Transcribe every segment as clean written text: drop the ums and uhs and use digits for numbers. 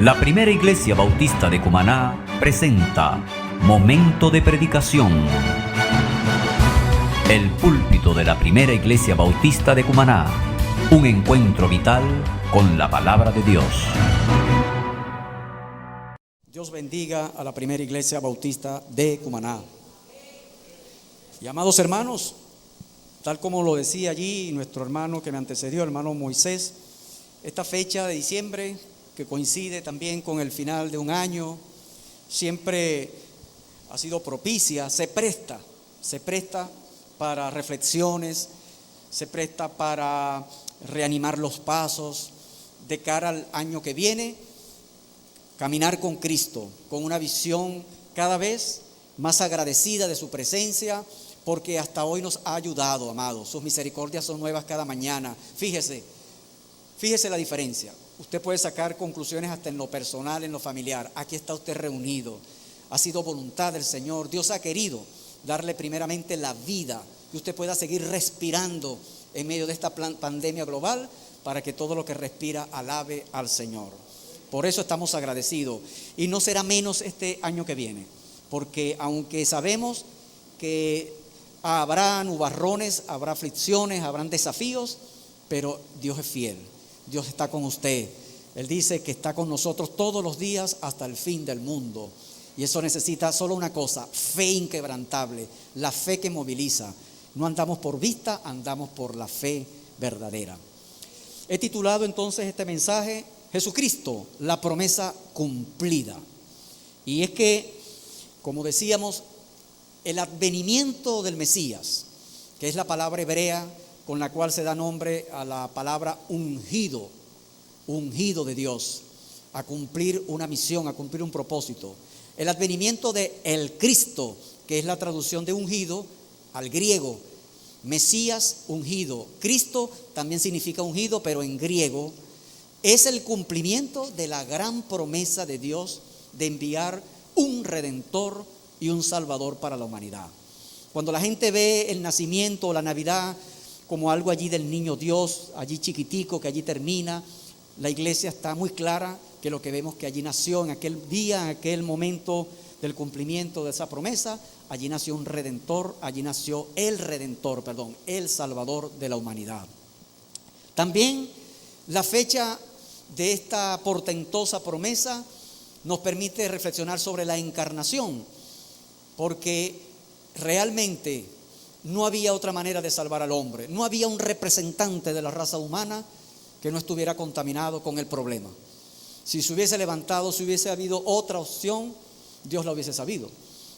La Primera Iglesia Bautista de Cumaná presenta Momento de Predicación. El púlpito de la Primera Iglesia Bautista de Cumaná. Un encuentro vital con la palabra de Dios. Dios bendiga a la Primera Iglesia Bautista de Cumaná. Y amados hermanos, tal como lo decía allí nuestro hermano que me antecedió, hermano Moisés, esta fecha de diciembre que coincide también con el final de un año, siempre ha sido propicia, se presta para reflexiones, se presta para reanimar los pasos de cara al año que viene, caminar con Cristo, con una visión cada vez más agradecida de su presencia, porque hasta hoy nos ha ayudado, amados. Sus misericordias son nuevas cada mañana. Fíjese la diferencia. Usted puede sacar conclusiones hasta en lo personal, en lo familiar. Aquí está usted reunido. Ha sido voluntad del Señor. Dios ha querido darle primeramente la vida, que usted pueda seguir respirando en medio de esta pandemia global, para que todo lo que respira alabe al Señor. Por eso estamos agradecidos. Y no será menos este año que viene, porque aunque sabemos que habrá nubarrones, habrá aflicciones, habrán desafíos, pero Dios es fiel. Dios está con usted. Él dice que está con nosotros todos los días hasta el fin del mundo. Y eso necesita solo una cosa: fe inquebrantable, la fe que moviliza. No andamos por vista, andamos por la fe verdadera. He titulado entonces este mensaje: Jesucristo, la promesa cumplida. Y es que, como decíamos, el advenimiento del Mesías, que es la palabra hebrea con la cual se da nombre a la palabra ungido de Dios, a cumplir una misión, a cumplir un propósito. El advenimiento de el Cristo, que es la traducción de ungido al griego. Mesías, ungido. Cristo también significa ungido, pero en griego es el cumplimiento de la gran promesa de Dios de enviar un Redentor y un Salvador para la humanidad. Cuando la gente ve el nacimiento o la Navidad como algo allí del niño Dios, allí chiquitico, que allí termina, la iglesia está muy clara que lo que vemos que allí nació en aquel día, en aquel momento del cumplimiento de esa promesa, allí nació un Redentor, allí nació el Salvador de la humanidad. También la fecha de esta portentosa promesa nos permite reflexionar sobre la encarnación, porque realmente no había otra manera de salvar al hombre. No había un representante de la raza humana que no estuviera contaminado con el problema. Si se hubiese levantado, si hubiese habido otra opción, Dios la hubiese sabido.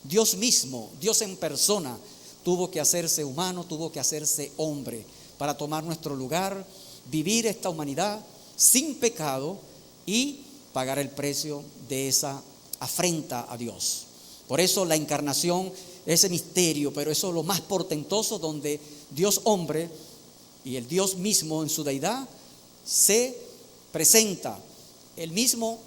Dios mismo, Dios en persona, tuvo que hacerse humano, tuvo que hacerse hombre para tomar nuestro lugar, vivir esta humanidad sin pecado y pagar el precio de esa afrenta a Dios. Por eso la encarnación, ese misterio, pero eso es lo más portentoso, donde Dios hombre y el Dios mismo en su deidad se presenta él mismo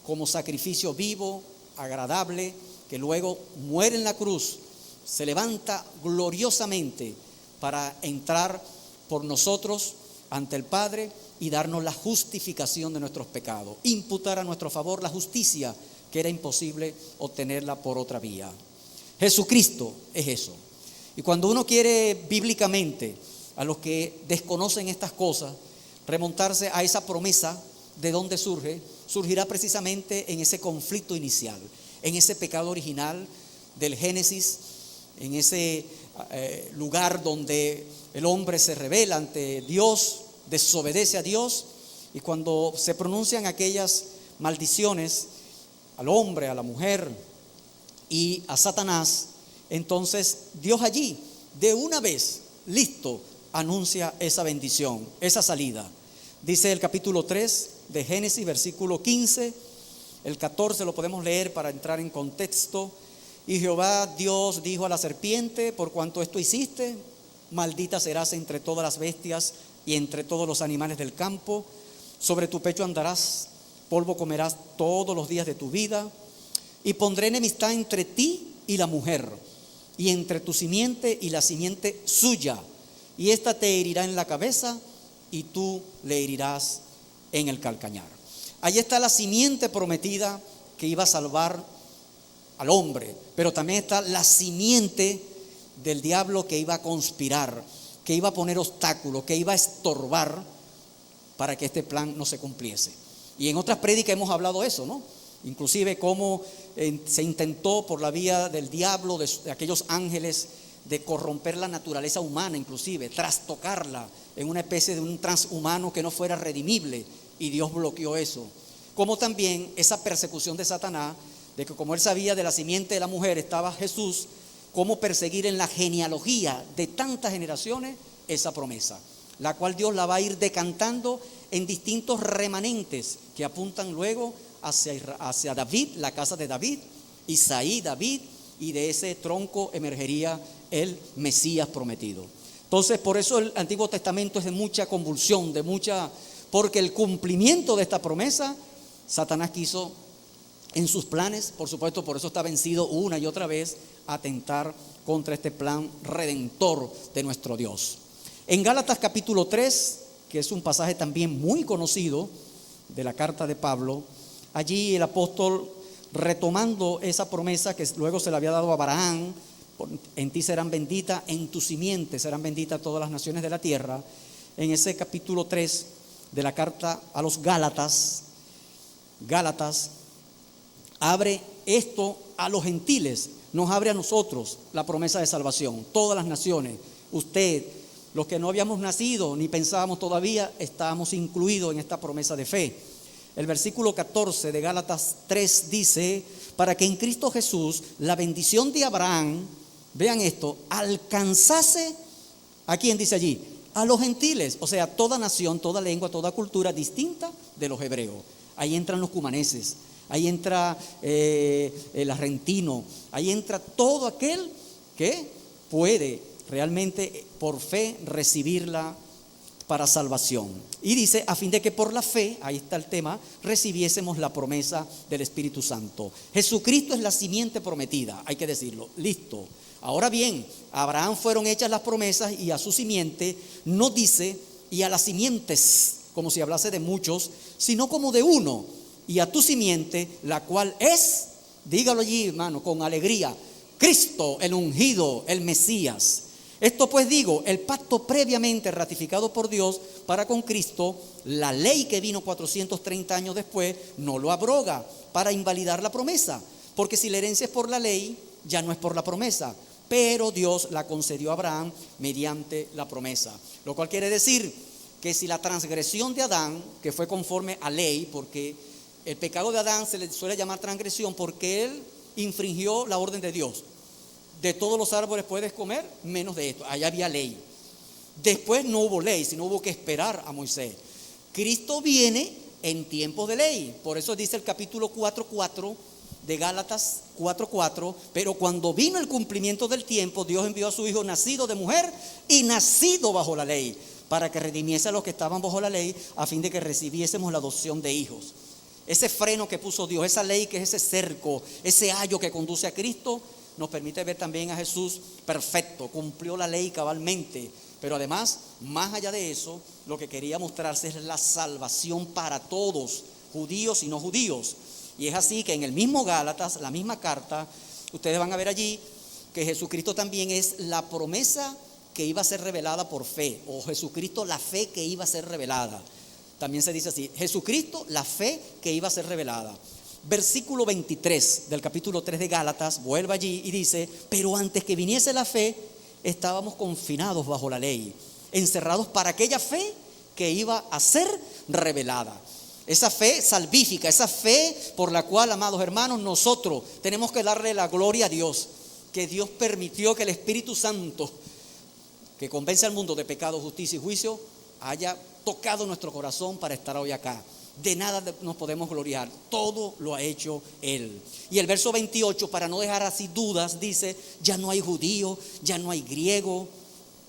como sacrificio vivo, agradable, que luego muere en la cruz, se levanta gloriosamente para entrar por nosotros ante el Padre y darnos la justificación de nuestros pecados, imputar a nuestro favor la justicia que era imposible obtenerla por otra vía. Jesucristo es eso. Y cuando uno quiere bíblicamente, a los que desconocen estas cosas, remontarse a esa promesa, ¿de dónde surge? Surgirá precisamente en ese conflicto inicial, en ese pecado original del Génesis, en ese lugar donde el hombre se rebela ante Dios, desobedece a Dios, y cuando se pronuncian aquellas maldiciones al hombre, a la mujer y a Satanás, entonces Dios allí, de una vez, listo, anuncia esa bendición, esa salida. Dice el capítulo 3 de Génesis, versículo 15, el 14 lo podemos leer para entrar en contexto. Y Jehová Dios dijo a la serpiente: por cuanto esto hiciste, maldita serás entre todas las bestias y entre todos los animales del campo. Sobre tu pecho andarás, polvo comerás todos los días de tu vida. Y pondré enemistad entre ti y la mujer, y entre tu simiente y la simiente suya, y ésta te herirá en la cabeza y tú le herirás en el calcañar. Ahí está la simiente prometida que iba a salvar al hombre, pero también está la simiente del diablo que iba a conspirar, que iba a poner obstáculos, que iba a estorbar para que este plan no se cumpliese. Y en otras prédicas hemos hablado eso, ¿no? Inclusive cómo se intentó por la vía del diablo, de aquellos ángeles, de corromper la naturaleza humana, inclusive trastocarla en una especie de un transhumano que no fuera redimible, y Dios bloqueó eso. Como también esa persecución de Satanás, de que como él sabía de la simiente de la mujer estaba Jesús, cómo perseguir en la genealogía de tantas generaciones esa promesa, la cual Dios la va a ir decantando en distintos remanentes que apuntan luego hacia David, la casa de David, Isaí, David, y de ese tronco emergería el Mesías prometido. Entonces, por eso el Antiguo Testamento es de mucha convulsión, porque el cumplimiento de esta promesa, Satanás quiso en sus planes, por supuesto, por eso está vencido una y otra vez, atentar contra este plan redentor de nuestro Dios. En Gálatas capítulo 3, que es un pasaje también muy conocido de la carta de Pablo, allí el apóstol, retomando esa promesa que luego se le había dado a Abraham, en ti serán benditas, en tu simiente serán benditas todas las naciones de la tierra. En ese capítulo 3 de la carta a los Gálatas abre esto a los gentiles, nos abre a nosotros la promesa de salvación. Todas las naciones, usted, los que no habíamos nacido ni pensábamos todavía, estábamos incluidos en esta promesa de fe. El versículo 14 de Gálatas 3 dice: para que en Cristo Jesús la bendición de Abraham, vean esto, alcanzase, ¿a quién dice allí? A los gentiles, o sea, toda nación, toda lengua, toda cultura distinta de los hebreos. Ahí entran los cumaneses, ahí entra el argentino, ahí entra todo aquel que puede realmente por fe recibirla para salvación. Y dice, a fin de que por la fe, ahí está el tema, recibiésemos la promesa del Espíritu Santo. Jesucristo es la simiente prometida, hay que decirlo, listo. Ahora bien, a Abraham fueron hechas las promesas y a su simiente, no dice, y a las simientes, como si hablase de muchos, sino como de uno, y a tu simiente, la cual es, dígalo allí, hermano, con alegría, Cristo, el ungido, el Mesías. Esto pues digo, el pacto previamente ratificado por Dios para con Cristo, la ley que vino 430 años después, no lo abroga para invalidar la promesa, porque si la herencia es por la ley, ya no es por la promesa, pero Dios la concedió a Abraham mediante la promesa, lo cual quiere decir que si la transgresión de Adán, que fue conforme a ley, porque el pecado de Adán se le suele llamar transgresión porque él infringió la orden de Dios. De todos los árboles puedes comer, menos de esto. Allá había ley. Después no hubo ley, sino hubo que esperar a Moisés. Cristo viene en tiempos de ley. Por eso dice el capítulo 4:4 de Gálatas 4:4. Pero cuando vino el cumplimiento del tiempo, Dios envió a su Hijo nacido de mujer y nacido bajo la ley, para que redimiese a los que estaban bajo la ley, a fin de que recibiésemos la adopción de hijos. Ese freno que puso Dios, esa ley que es ese cerco, ese ayo que conduce a Cristo, nos permite ver también a Jesús perfecto, cumplió la ley cabalmente, pero además, más allá de eso, lo que quería mostrarse es la salvación para todos, judíos y no judíos. Y es así que en el mismo Gálatas, la misma carta, ustedes van a ver allí que Jesucristo también es la promesa que iba a ser revelada por fe, o Jesucristo la fe que iba a ser revelada. También se dice así, Jesucristo la fe que iba a ser revelada. Versículo 23 del capítulo 3 de Gálatas, vuelve allí y dice: pero antes que viniese la fe, estábamos confinados bajo la ley, encerrados para aquella fe que iba a ser revelada. Esa fe salvífica, esa fe por la cual, amados hermanos, nosotros tenemos que darle la gloria a Dios, que Dios permitió que el Espíritu Santo, que convence al mundo de pecado, justicia y juicio, haya tocado nuestro corazón para estar hoy acá. De nada nos podemos gloriar, todo lo ha hecho Él. Y el verso 28, para no dejar así dudas, dice: ya no hay judío, ya no hay griego.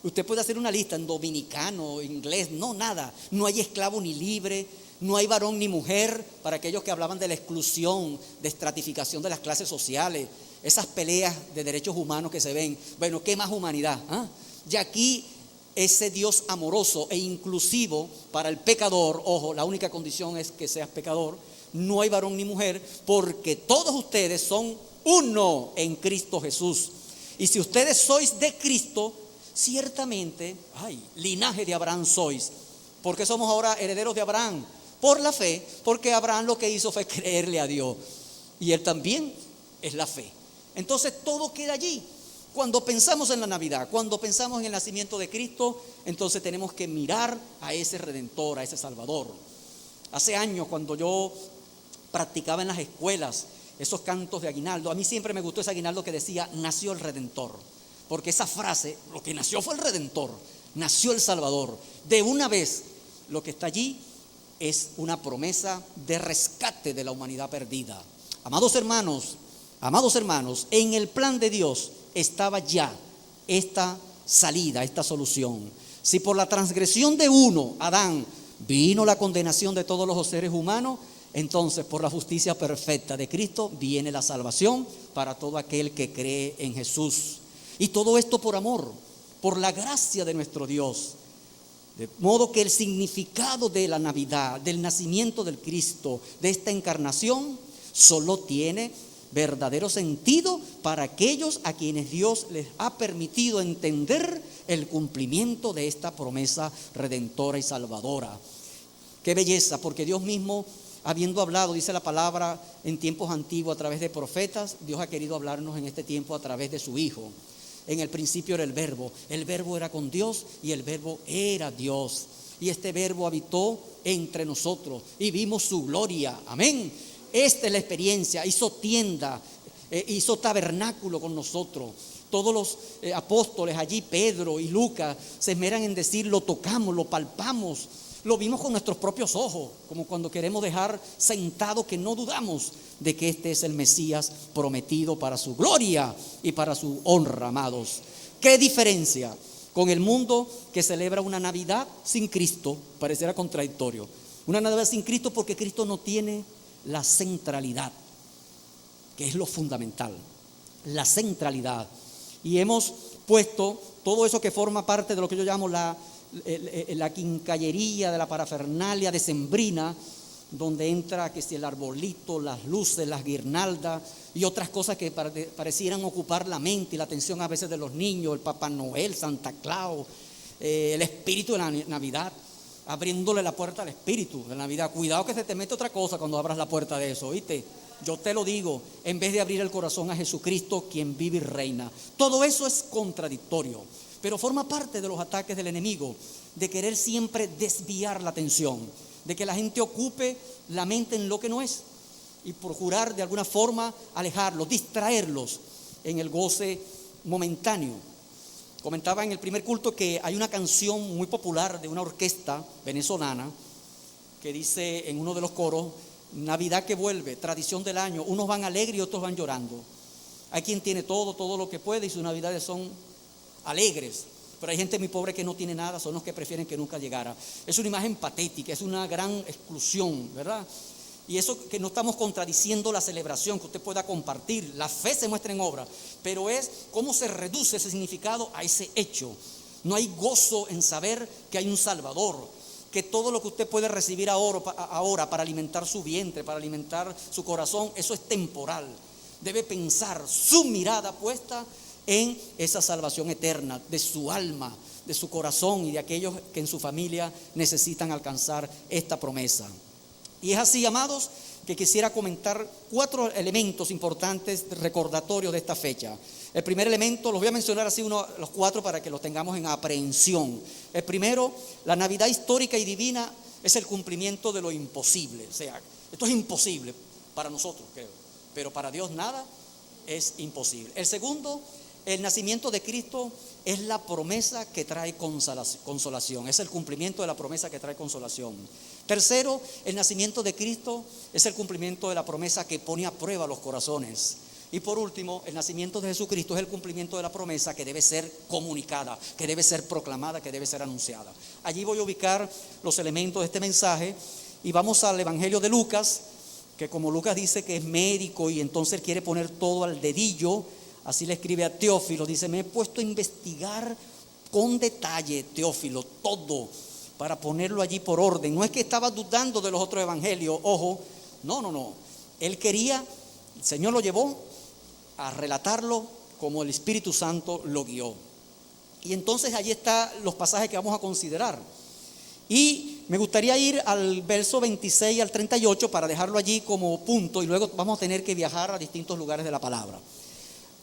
Usted puede hacer una lista en dominicano, inglés, no, nada. No hay esclavo ni libre, no hay varón ni mujer, para aquellos que hablaban de la exclusión, de estratificación de las clases sociales, esas peleas de derechos humanos que se ven. Bueno, ¿qué más humanidad? Ya aquí ese Dios amoroso e inclusivo para el pecador. Ojo, la única condición es que seas pecador. No hay varón ni mujer, porque todos ustedes son uno en Cristo Jesús. Y si ustedes sois de Cristo, ciertamente, linaje de Abraham sois. Porque somos ahora herederos de Abraham por la fe, porque Abraham lo que hizo fue creerle a Dios. Y él también es la fe. Entonces todo queda allí. Cuando pensamos en la Navidad, cuando pensamos en el nacimiento de Cristo, entonces tenemos que mirar a ese Redentor, a ese Salvador. Hace años, cuando yo practicaba en las escuelas esos cantos de aguinaldo, a mí siempre me gustó ese aguinaldo que decía: nació el Redentor. Porque esa frase, lo que nació fue el Redentor, nació el Salvador. De una vez, lo que está allí es una promesa de rescate de la humanidad perdida. Amados hermanos, en el plan de Dios estaba ya esta salida, esta solución. Si por la transgresión de uno, Adán, vino la condenación de todos los seres humanos, entonces por la justicia perfecta de Cristo viene la salvación para todo aquel que cree en Jesús. Y todo esto por amor, por la gracia de nuestro Dios. De modo que el significado de la Navidad, del nacimiento del Cristo, de esta encarnación, solo tiene verdadero sentido para aquellos a quienes Dios les ha permitido entender el cumplimiento de esta promesa redentora y salvadora. Qué belleza, porque Dios mismo, habiendo hablado, dice la palabra, en tiempos antiguos a través de profetas, Dios ha querido hablarnos en este tiempo a través de su Hijo. En el principio era el Verbo era con Dios y el Verbo era Dios. Y este Verbo habitó entre nosotros y vimos su gloria. Amén. Esta es la experiencia. Hizo tienda, hizo tabernáculo con nosotros. Todos los apóstoles allí, Pedro y Lucas, se esmeran en decir: lo tocamos, lo palpamos, lo vimos con nuestros propios ojos, como cuando queremos dejar sentado que no dudamos de que este es el Mesías prometido para su gloria y para su honra, amados. ¿Qué diferencia con el mundo que celebra una Navidad sin Cristo? Pareciera contradictorio. Una Navidad sin Cristo porque Cristo no tiene la centralidad, que es lo fundamental, la centralidad. Y hemos puesto todo eso que forma parte de lo que yo llamo la quincallería de la parafernalia decembrina, donde entra que si el arbolito, las luces, las guirnaldas y otras cosas que parecieran ocupar la mente y la atención a veces de los niños, el Papá Noel, Santa Claus, el espíritu de la Navidad, abriéndole la puerta al espíritu de la Navidad. Cuidado que se te mete otra cosa cuando abras la puerta de eso, ¿oíste? Yo te lo digo, en vez de abrir el corazón a Jesucristo, quien vive y reina. Todo eso es contradictorio, pero forma parte de los ataques del enemigo, de querer siempre desviar la atención, de que la gente ocupe la mente en lo que no es y procurar de alguna forma alejarlos, distraerlos en el goce momentáneo. Comentaba en el primer culto que hay una canción muy popular de una orquesta venezolana que dice en uno de los coros: Navidad que vuelve, tradición del año, unos van alegres y otros van llorando. Hay quien tiene todo lo que puede y sus navidades son alegres, pero hay gente muy pobre que no tiene nada, son los que prefieren que nunca llegara. Es una imagen patética, es una gran exclusión, ¿verdad? Y eso que no estamos contradiciendo la celebración que usted pueda compartir, la fe se muestra en obra, pero es cómo se reduce ese significado a ese hecho. No hay gozo en saber que hay un Salvador, que todo lo que usted puede recibir ahora para alimentar su vientre, para alimentar su corazón, eso es temporal. Debe pensar su mirada puesta en esa salvación eterna de su alma, de su corazón y de aquellos que en su familia necesitan alcanzar esta promesa. Y es así, amados, que quisiera comentar 4 elementos importantes recordatorios de esta fecha. El primer elemento, los voy a mencionar así los 4 para que los tengamos en aprehensión. El primero, la Navidad histórica y divina es el cumplimiento de lo imposible. O sea, esto es imposible para nosotros, creo, pero para Dios nada es imposible. El segundo, el nacimiento de Cristo es la promesa que trae consolación, es el cumplimiento de la promesa que trae consolación. Tercero, el nacimiento de Cristo es el cumplimiento de la promesa que pone a prueba los corazones. Y por último, el nacimiento de Jesucristo es el cumplimiento de la promesa que debe ser comunicada, que debe ser proclamada, que debe ser anunciada. Allí voy a ubicar los elementos de este mensaje y vamos al Evangelio de Lucas, que como Lucas dice que es médico y entonces quiere poner todo al dedillo, así le escribe a Teófilo, dice: me he puesto a investigar con detalle, Teófilo, todo, para ponerlo allí por orden. No es que estaba dudando de los otros evangelios, ojo, no. Él quería, el Señor lo llevó a relatarlo como el Espíritu Santo lo guió. Y entonces allí están los pasajes que vamos a considerar. Y me gustaría ir al verso 26 al 38 para dejarlo allí como punto, y luego vamos a tener que viajar a distintos lugares de la palabra.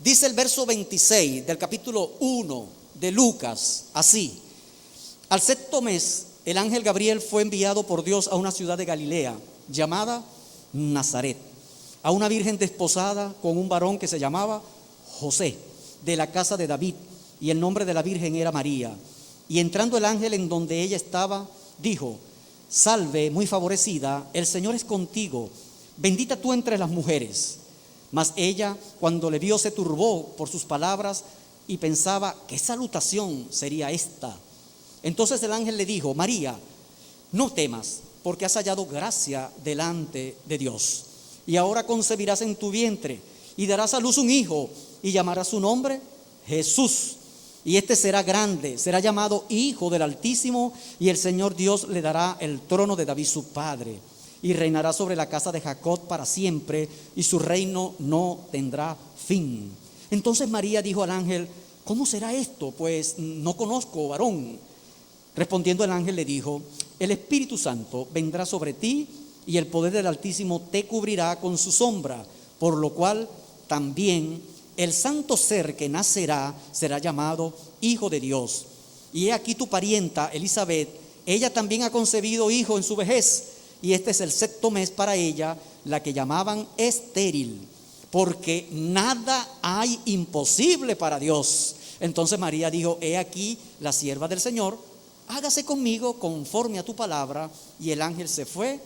Dice el verso 26 del capítulo 1 de Lucas así: al sexto mes, el ángel Gabriel fue enviado por Dios a una ciudad de Galilea llamada Nazaret, a una virgen desposada con un varón que se llamaba José, de la casa de David, y el nombre de la virgen era María. Y entrando el ángel en donde ella estaba, dijo: salve, muy favorecida, el Señor es contigo, bendita tú entre las mujeres. Mas ella, cuando le vio, se turbó por sus palabras y pensaba: ¿qué salutación sería esta? Entonces el ángel le dijo: María, no temas, porque has hallado gracia delante de Dios. Y ahora concebirás en tu vientre y darás a luz un hijo, y llamarás su nombre Jesús. Y este será grande, será llamado Hijo del Altísimo, y el Señor Dios le dará el trono de David su padre, y reinará sobre la casa de Jacob para siempre, y su reino no tendrá fin. Entonces María dijo al ángel: ¿cómo será esto? Pues no conozco varón. Respondiendo el ángel le dijo: el Espíritu Santo vendrá sobre ti, y el poder del Altísimo te cubrirá con su sombra, por lo cual también el santo ser que nacerá será llamado Hijo de Dios. Y he aquí tu parienta Elizabeth, ella también ha concebido hijo en su vejez, y este es el sexto mes para ella, la que llamaban estéril, porque nada hay imposible para Dios. Entonces María dijo: he aquí la sierva del Señor, hágase conmigo conforme a tu palabra. Y el ángel se fue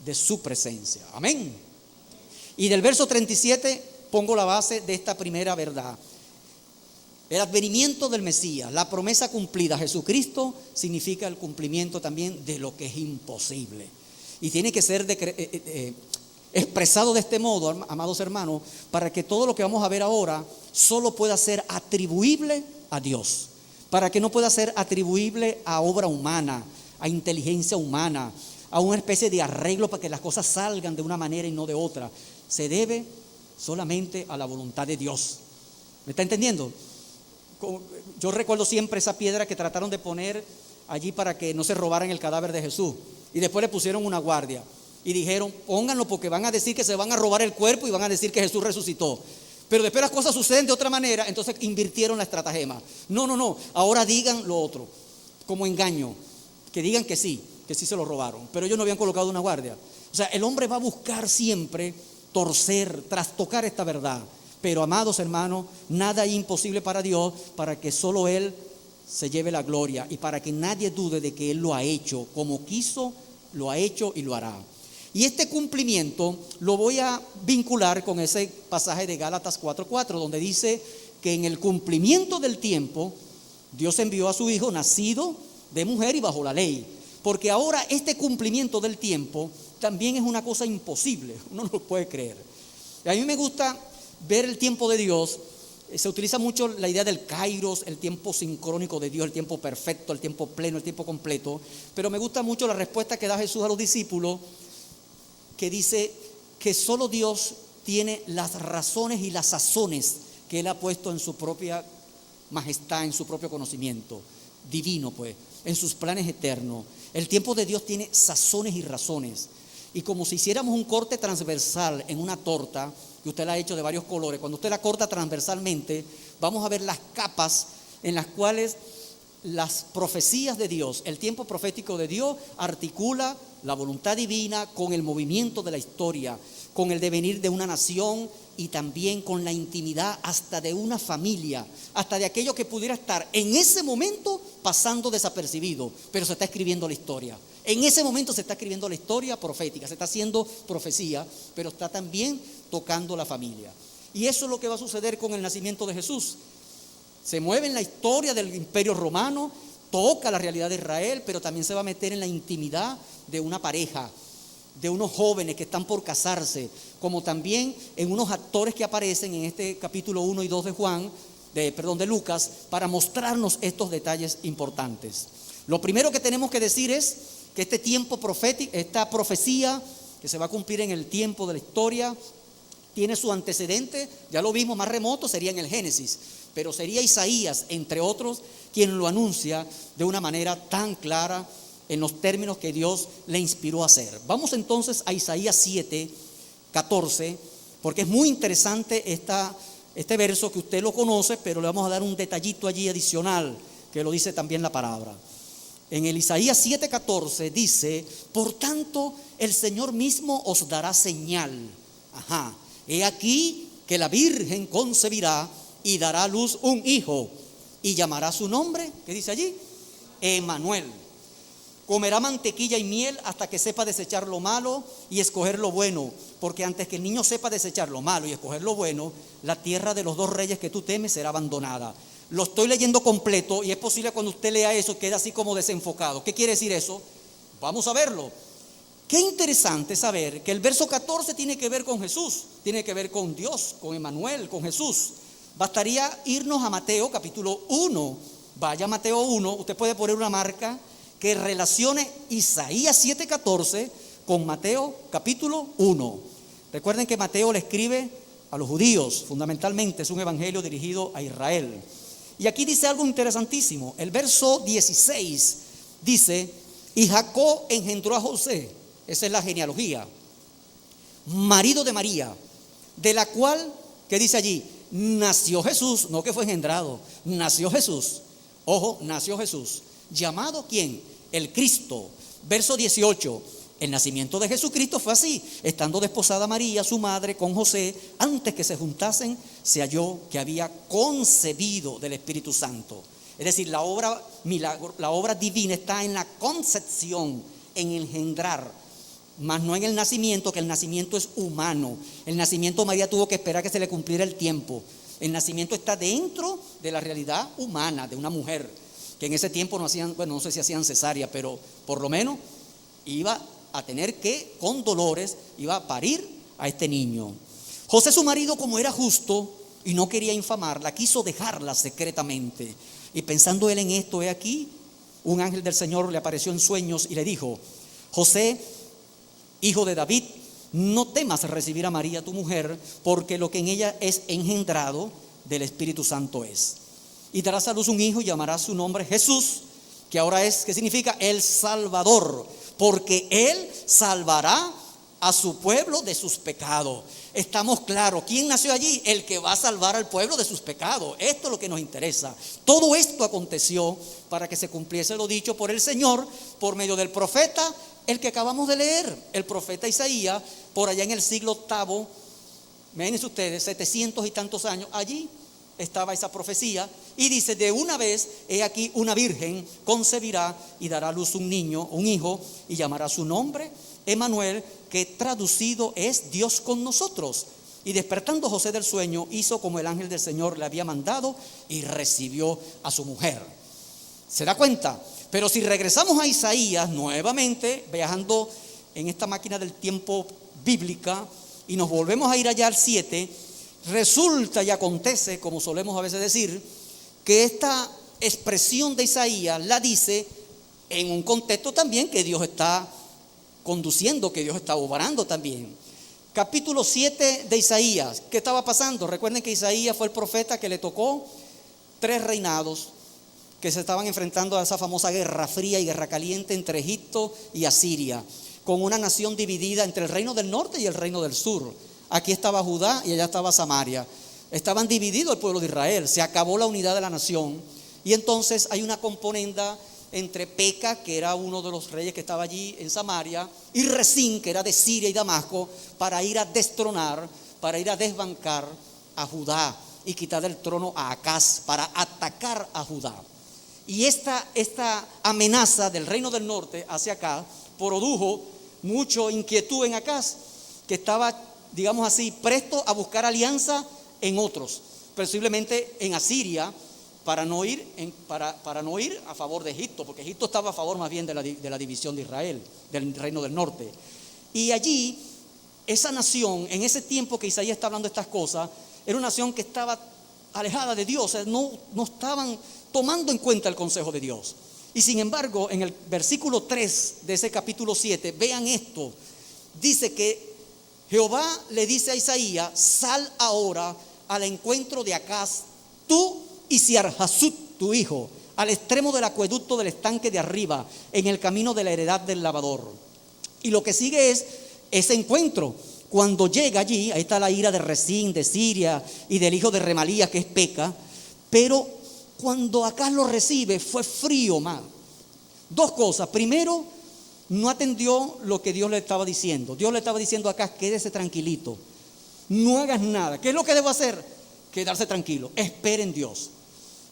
de su presencia. Amén. Y del verso 37 pongo la base de esta primera verdad. El advenimiento del Mesías, la promesa cumplida. Jesucristo significa el cumplimiento también de lo que es imposible. Y tiene que ser expresado de este modo, amados hermanos, para que todo lo que vamos a ver ahora solo pueda ser atribuible a Dios. Para que no pueda ser atribuible a obra humana, a inteligencia humana, a una especie de arreglo para que las cosas salgan de una manera y no de otra. Se debe solamente a la voluntad de Dios. ¿Me está entendiendo? Yo recuerdo siempre esa piedra que trataron de poner allí para que no se robaran el cadáver de Jesús, y después le pusieron una guardia y dijeron: pónganlo porque van a decir que se van a robar el cuerpo y van a decir que Jesús resucitó. Pero después las cosas suceden de otra manera, entonces invirtieron la estratagema. No, ahora digan lo otro, como engaño, que digan que sí se lo robaron, pero ellos no habían colocado una guardia. O sea, el hombre va a buscar siempre torcer, trastocar esta verdad. Pero, amados hermanos, nada hay imposible para Dios, para que solo Él se lleve la gloria y para que nadie dude de que Él lo ha hecho como quiso, lo ha hecho y lo hará. Y este cumplimiento lo voy a vincular con ese pasaje de Gálatas 4:4, donde dice que en el cumplimiento del tiempo Dios envió a su Hijo nacido de mujer y bajo la ley. Porque ahora este cumplimiento del tiempo también es una cosa imposible, uno no lo puede creer. Y a mí me gusta ver el tiempo de Dios. Se utiliza mucho la idea del kairos, el tiempo sincrónico de Dios, el tiempo perfecto, el tiempo pleno, el tiempo completo. Pero me gusta mucho la respuesta que da Jesús a los discípulos, que dice que solo Dios tiene las razones y las sazones que Él ha puesto en su propia majestad, en su propio conocimiento divino, pues, en sus planes eternos. El tiempo de Dios tiene sazones y razones. Y como si hiciéramos un corte transversal en una torta, que usted la ha hecho de varios colores, cuando usted la corta transversalmente, vamos a ver las capas en las cuales las profecías de Dios, el tiempo profético de Dios, articula la voluntad divina con el movimiento de la historia, con el devenir de una nación y también con la intimidad hasta de una familia, hasta de aquello que pudiera estar en ese momento pasando desapercibido, pero se está escribiendo la historia. En ese momento se está escribiendo la historia profética, se está haciendo profecía, pero está también tocando la familia. Y eso es lo que va a suceder con el nacimiento de Jesús. Se mueve en la historia del Imperio Romano, toca la realidad de Israel, pero también se va a meter en la intimidad de una pareja, de unos jóvenes que están por casarse, como también en unos actores que aparecen en este capítulo 1 y 2 de Juan, de Lucas, para mostrarnos estos detalles importantes. Lo primero que tenemos que decir es que este tiempo profético, esta profecía que se va a cumplir en el tiempo de la historia, tiene su antecedente, ya lo vimos, más remoto, sería en el Génesis, pero sería Isaías, entre otros, quien lo anuncia de una manera tan clara en los términos que Dios le inspiró a hacer. Vamos entonces a Isaías 7:14, porque es muy interesante este verso que usted lo conoce, pero le vamos a dar un detallito allí adicional, que lo dice también la palabra. En el Isaías 7:14 dice: por tanto, el Señor mismo os dará señal. He aquí que la Virgen concebirá y dará a luz un hijo, y llamará su nombre, ¿qué dice allí? Emmanuel. Comerá mantequilla y miel hasta que sepa desechar lo malo y escoger lo bueno, porque antes que el niño sepa desechar lo malo y escoger lo bueno, la tierra de los dos reyes que tú temes será abandonada. Lo estoy leyendo completo y es posible cuando usted lea eso quede así como desenfocado. ¿Qué quiere decir eso? Vamos a verlo. Qué interesante saber que el verso 14 tiene que ver con Jesús, tiene que ver con Dios, con Emmanuel, con Jesús. Bastaría irnos a Mateo capítulo 1. Vaya a Mateo 1, usted puede poner una marca que relacione Isaías 7:14 con Mateo capítulo 1. Recuerden que Mateo le escribe a los judíos, fundamentalmente es un evangelio dirigido a Israel. Y aquí dice algo interesantísimo. El verso 16 dice: y Jacob engendró a José, esa es la genealogía, marido de María, de la cual, ¿qué dice allí? Nació Jesús, no que fue engendrado, nació Jesús. Ojo, nació Jesús. ¿Llamado quién? El Cristo. Verso 18. El nacimiento de Jesucristo fue así: estando desposada María, su madre, con José, antes que se juntasen, se halló que había concebido del Espíritu Santo. Es decir, la obra divina está en la concepción, en engendrar, mas no en el nacimiento, que el nacimiento es humano. El nacimiento María tuvo que esperar que se le cumpliera el tiempo. El nacimiento está dentro de la realidad humana de una mujer, que en ese tiempo no hacían, bueno, no sé si hacían cesárea, pero por lo menos iba a tener que, con dolores, iba a parir a este niño. José, su marido, como era justo y no quería infamarla, quiso dejarla secretamente. Y pensando él en esto, he aquí, un ángel del Señor le apareció en sueños y le dijo: José, hijo de David, no temas recibir a María tu mujer, porque lo que en ella es engendrado del Espíritu Santo es. Y darás a luz un hijo y llamarás su nombre Jesús, que ahora es, ¿qué significa? El Salvador, porque él salvará a su pueblo de sus pecados. Estamos claros, ¿quién nació allí? El que va a salvar al pueblo de sus pecados. Esto es lo que nos interesa. Todo esto aconteció para que se cumpliese lo dicho por el Señor por medio del profeta, el que acabamos de leer, el profeta Isaías, por allá en el siglo VIII. Imagínense ustedes, 700 y tantos años, allí estaba esa profecía, y dice: de una vez, he aquí, una virgen concebirá y dará a luz un niño, un hijo, y llamará su nombre Emmanuel, que traducido es Dios con nosotros. Y despertando José del sueño, hizo como el ángel del Señor le había mandado y recibió a su mujer. ¿Se da cuenta? Pero si regresamos a Isaías nuevamente, viajando en esta máquina del tiempo bíblica, y nos volvemos a ir allá al 7, resulta y acontece, como solemos a veces decir, que esta expresión de Isaías la dice en un contexto también que Dios está conduciendo, que Dios está obrando también. Capítulo 7 de Isaías, ¿qué estaba pasando? Recuerden que Isaías fue el profeta que le tocó 3 reinados que se estaban enfrentando a esa famosa guerra fría y guerra caliente entre Egipto y Asiria, con una nación dividida entre el reino del norte y el reino del sur. Aquí estaba Judá y allá estaba Samaria. Estaban divididos el pueblo de Israel, se acabó la unidad de la nación, y entonces hay una componenda entre Peca, que era uno de los reyes que estaba allí en Samaria, y Resín, que era de Siria y Damasco, para ir a destronar, para ir a desbancar a Judá y quitar el trono a Acaz, para atacar a Judá. Y esta amenaza del reino del norte hacia acá produjo mucha inquietud en Acaz, que estaba, digamos así, presto a buscar alianza en otros, posiblemente en Asiria, para no ir a favor de Egipto, porque Egipto estaba a favor más bien de la división de Israel, del reino del norte. Y allí, esa nación, en ese tiempo que Isaías está hablando de estas cosas, era una nación que estaba alejada de Dios, no estaban tomando en cuenta el consejo de Dios. Y sin embargo, en el versículo 3 de ese capítulo 7, vean esto, dice que Jehová le dice a Isaías: sal ahora al encuentro de Acaz, tú y Siar-Jasut, tu hijo, al extremo del acueducto del estanque de arriba, en el camino de la heredad del lavador. Y lo que sigue es ese encuentro. Cuando llega allí, ahí está la ira de Rezín, de Siria y del hijo de Remalías, que es Peca. Pero cuando Acaz lo recibe, fue frío, más. Dos cosas. Primero, no atendió lo que Dios le estaba diciendo. Dios le estaba diciendo a Acaz: quédese tranquilito, no hagas nada. ¿Qué es lo que debo hacer? Quedarse tranquilo, espere en Dios.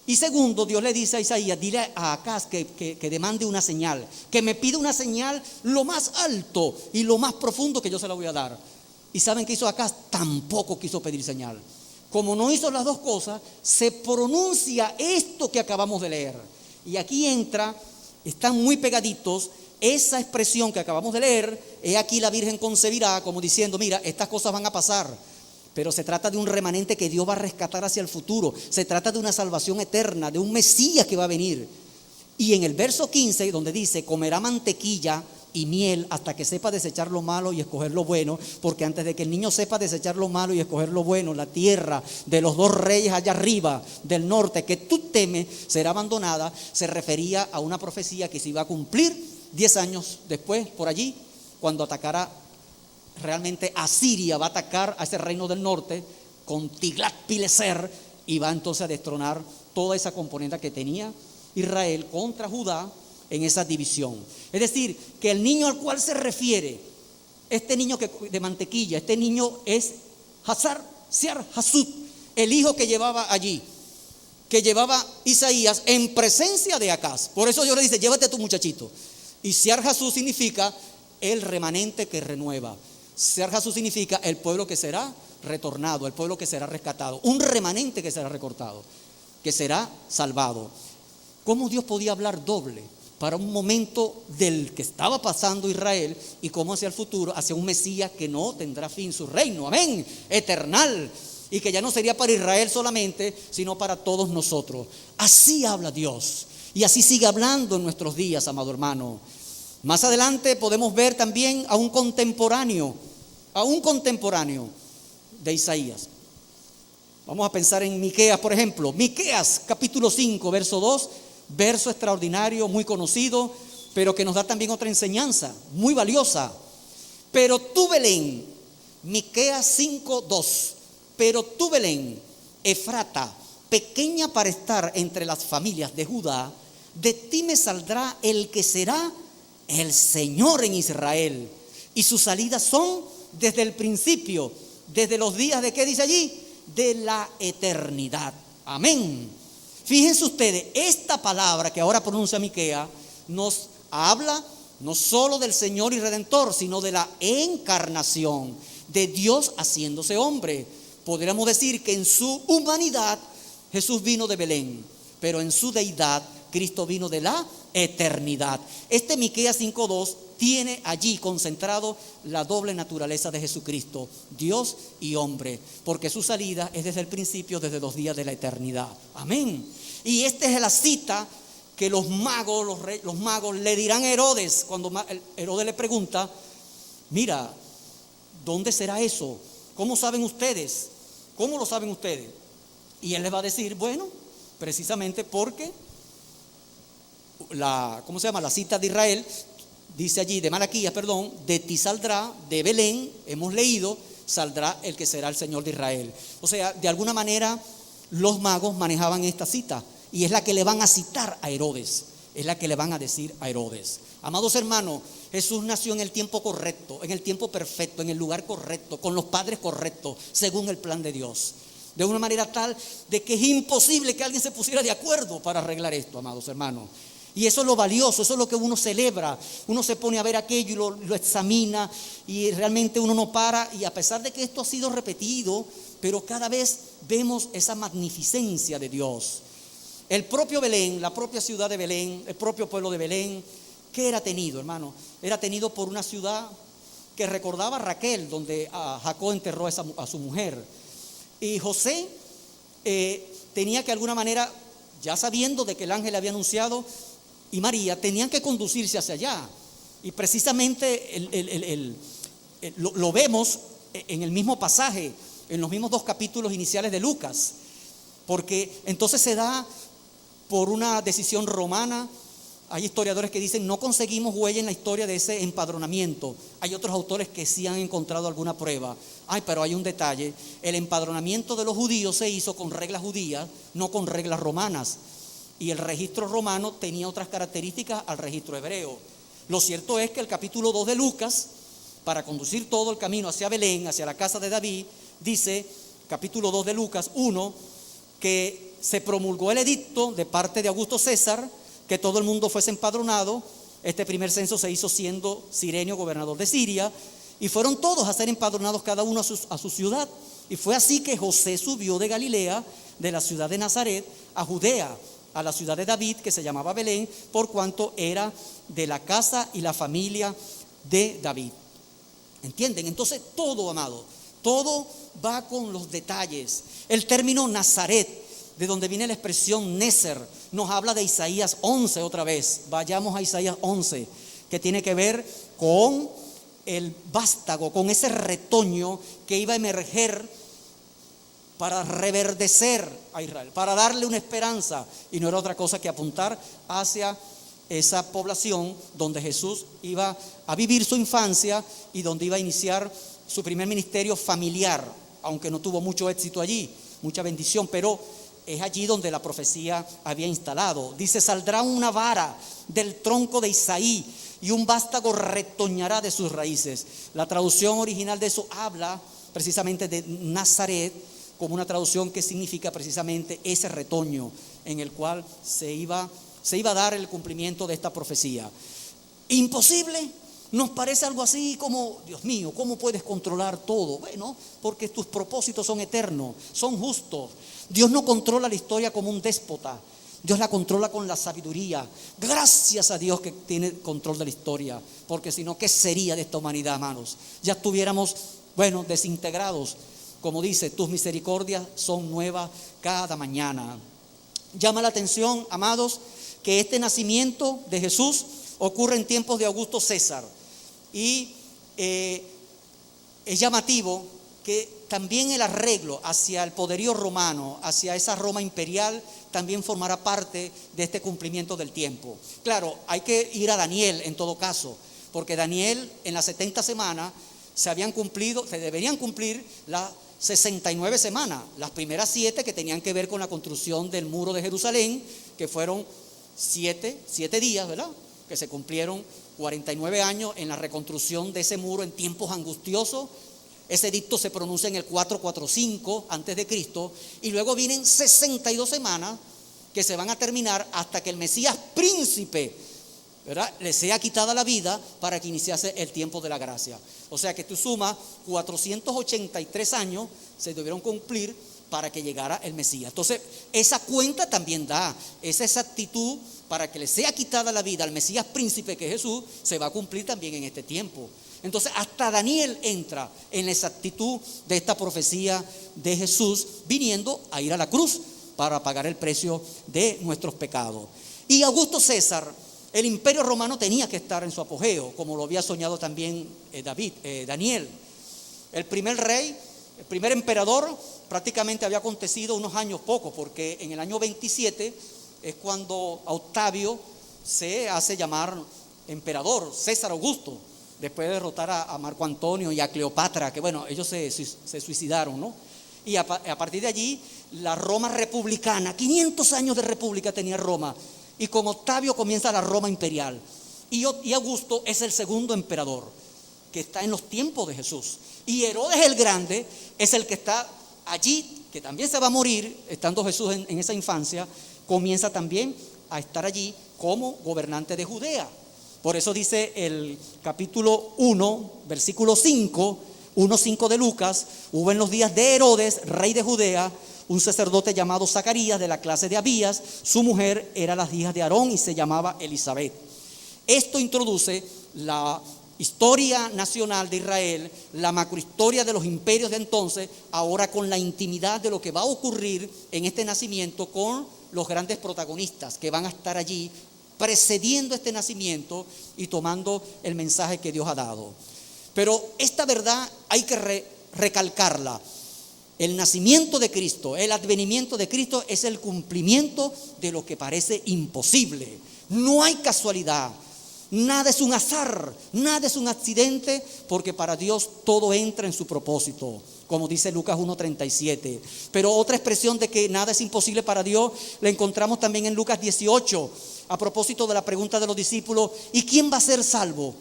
Y segundo, Dios le dice a Isaías: dile a Acaz que demande una señal, que me pida una señal lo más alto y lo más profundo, que yo se la voy a dar. ¿Y saben qué hizo Acaz? Tampoco quiso pedir señal. Como no hizo las dos cosas, se pronuncia esto que acabamos de leer. Y aquí entra, están muy pegaditos, esa expresión que acabamos de leer: he aquí la Virgen concebirá, como diciendo, mira, estas cosas van a pasar. Pero se trata de un remanente que Dios va a rescatar hacia el futuro. Se trata de una salvación eterna, de un Mesías que va a venir. Y en el verso 15, donde dice: comerá mantequilla y miel hasta que sepa desechar lo malo y escoger lo bueno, porque antes de que el niño sepa desechar lo malo y escoger lo bueno, la tierra de los dos reyes allá arriba del norte, que tú temes, será abandonada. Se refería a una profecía que se iba a cumplir 10 años después, por allí, cuando atacara realmente Asiria. Va a atacar a ese reino del norte con Tiglat-Pileser y va entonces a destronar toda esa componente que tenía Israel contra Judá en esa división. Es decir, que el niño al cual se refiere, este niño de mantequilla, este niño es Siar-Jasut, el hijo que llevaba allí, que llevaba Isaías en presencia de Acaz. Por eso Dios le dice: llévate a tu muchachito. Y Siar-Jasut significa el remanente que renueva. Siar-Jasut significa el pueblo que será retornado, el pueblo que será rescatado, un remanente que será recortado, que será salvado. ¿Cómo Dios podía hablar doble para un momento del que estaba pasando Israel, y cómo hacia el futuro, hacia un Mesías que no tendrá fin su reino, amén, eternal, y que ya no sería para Israel solamente, sino para todos nosotros? Así habla Dios, y así sigue hablando en nuestros días, amado hermano. Más adelante podemos ver también a un contemporáneo de Isaías. Vamos a pensar en Miqueas, por ejemplo. Miqueas capítulo 5, verso 2, verso extraordinario, muy conocido, pero que nos da también otra enseñanza muy valiosa. Pero tú, Belén, Miqueas 5, 2, pero tú, Belén, Efrata, pequeña para estar entre las familias de Judá, de ti me saldrá el que será el Señor en Israel, y sus salidas son desde el principio, desde los días de, ¿qué dice allí? De la eternidad. Amén. Fíjense ustedes, esta palabra que ahora pronuncia Miqueas nos habla no solo del Señor y Redentor, sino de la encarnación, de Dios haciéndose hombre. Podríamos decir que en su humanidad Jesús vino de Belén, pero en su deidad Cristo vino de la eternidad. Este Miqueas 5:2 tiene allí concentrado la doble naturaleza de Jesucristo, Dios y hombre, porque su salida es desde el principio, desde los días de la eternidad. Amén. Y esta es la cita que los magos le dirán a Herodes, cuando Herodes le pregunta: mira, ¿dónde será eso? ¿Cómo saben ustedes? ¿Cómo lo saben ustedes? Y él les va a decir: bueno, precisamente porque la cita de Israel dice allí, de Malaquías, perdón, de ti saldrá, de Belén, hemos leído, saldrá el que será el Señor de Israel. O sea, de alguna manera los magos manejaban esta cita, y es la que le van a citar a Herodes, es la que le van a decir a Herodes. Amados hermanos, Jesús nació en el tiempo correcto, en el tiempo perfecto, en el lugar correcto, con los padres correctos, según el plan de Dios. De una manera tal de que es imposible que alguien se pusiera de acuerdo para arreglar esto, amados hermanos. Y eso es lo valioso, eso es lo que uno celebra. Uno se pone a ver aquello y lo examina, y realmente uno no para. Y a pesar de que esto ha sido repetido, pero cada vez vemos esa magnificencia de Dios. El propio Belén, la propia ciudad de Belén, el propio pueblo de Belén, ¿qué era tenido, hermano? Era tenido por una ciudad que recordaba a Raquel, donde Jacob enterró a su mujer. Y José tenía que de alguna manera, ya sabiendo de que el ángel había anunciado, y María tenían que conducirse hacia allá. Y precisamente lo vemos en el mismo pasaje, en los mismos 2 capítulos iniciales de Lucas, porque entonces se da por una decisión romana. Hay historiadores que dicen no conseguimos huella en la historia de ese empadronamiento. Hay otros autores que sí han encontrado alguna prueba. Pero hay un detalle: el empadronamiento de los judíos se hizo con reglas judías, no con reglas romanas, y el registro romano tenía otras características al registro hebreo. Lo cierto es que el capítulo 2 de Lucas, para conducir todo el camino hacia Belén, hacia la casa de David, dice, capítulo 2 de Lucas 1, que se promulgó el edicto de parte de Augusto César, que todo el mundo fuese empadronado. Este primer censo se hizo siendo Cirenio gobernador de Siria, y fueron todos a ser empadronados, cada uno a su ciudad. Y fue así que José subió de Galilea, de la ciudad de Nazaret, a Judea, a la ciudad de David, que se llamaba Belén, por cuanto era de la casa y la familia de David. ¿Entienden? Entonces todo, amado, todo va con los detalles. El término Nazaret, de donde viene la expresión Nezer, nos habla de Isaías 11 otra vez. Vayamos a Isaías 11, que tiene que ver con el vástago, con ese retoño que iba a emerger para reverdecer a Israel, para darle una esperanza, y no era otra cosa que apuntar hacia esa población donde Jesús iba a vivir su infancia y donde iba a iniciar su primer ministerio familiar, aunque no tuvo mucho éxito allí, mucha bendición, pero es allí donde la profecía había instalado. Dice: saldrá una vara del tronco de Isaí y un vástago retoñará de sus raíces. La traducción original de eso habla precisamente de Nazaret, como una traducción que significa precisamente ese retoño en el cual se iba a dar el cumplimiento de esta profecía. ¿Imposible? Nos parece algo así como, Dios mío, ¿cómo puedes controlar todo? Bueno, porque tus propósitos son eternos, son justos. Dios no controla la historia como un déspota, Dios la controla con la sabiduría. Gracias a Dios que tiene control de la historia, porque si no, ¿qué sería de esta humanidad, hermanos? Ya estuviéramos, desintegrados. Como dice, tus misericordias son nuevas cada mañana. Llama la atención, amados, que este nacimiento de Jesús ocurre en tiempos de Augusto César. Y es llamativo que también el arreglo hacia el poderío romano, hacia esa Roma imperial, también formará parte de este cumplimiento del tiempo. Claro, hay que ir a Daniel en todo caso, porque Daniel en las 70 semanas se deberían cumplir las 69 semanas, las primeras 7 que tenían que ver con la construcción del muro de Jerusalén, que fueron 7 días, ¿verdad? Que se cumplieron 49 años en la reconstrucción de ese muro en tiempos angustiosos. Ese edicto se pronuncia en el 445 antes de Cristo, y luego vienen 62 semanas que se van a terminar hasta que el Mesías príncipe, ¿verdad?, le sea quitada la vida para que iniciase el tiempo de la gracia. O sea que tú sumas 483 años se debieron cumplir para que llegara el Mesías. Entonces esa cuenta también da esa exactitud para que le sea quitada la vida al Mesías príncipe, que es Jesús, se va a cumplir también en este tiempo. Entonces hasta Daniel entra en la exactitud de esta profecía de Jesús viniendo a ir a la cruz para pagar el precio de nuestros pecados. Y Augusto César, el imperio romano tenía que estar en su apogeo, como lo había soñado también Daniel. El primer rey, el primer emperador, prácticamente había acontecido unos años pocos, porque en el año 27 es cuando Octavio se hace llamar emperador, César Augusto, después de derrotar a Marco Antonio y a Cleopatra, que ellos se suicidaron, ¿no? Y a partir de allí, la Roma republicana, 500 años de república tenía Roma, y con Octavio comienza la Roma imperial. Y Augusto es el segundo emperador, que está en los tiempos de Jesús. Y Herodes el Grande es el que está allí, que también se va a morir, estando Jesús en esa infancia, comienza también a estar allí como gobernante de Judea. Por eso dice el capítulo 1, versículo 5, 1:5 de Lucas: hubo en los días de Herodes, rey de Judea, un sacerdote llamado Zacarías, de la clase de Abías. Su mujer era las hijas de Aarón y se llamaba Elizabeth. Esto introduce la historia nacional de Israel, la macrohistoria de los imperios de entonces, ahora con la intimidad de lo que va a ocurrir en este nacimiento con los grandes protagonistas que van a estar allí precediendo este nacimiento y tomando el mensaje que Dios ha dado. Pero esta verdad hay que recalcarla. El nacimiento de Cristo, el advenimiento de Cristo es el cumplimiento de lo que parece imposible. No hay casualidad, nada es un azar, nada es un accidente, porque para Dios todo entra en su propósito, como dice Lucas 1:37. Pero otra expresión de que nada es imposible para Dios la encontramos también en Lucas 18, a propósito de la pregunta de los discípulos: ¿y quién va a ser salvo?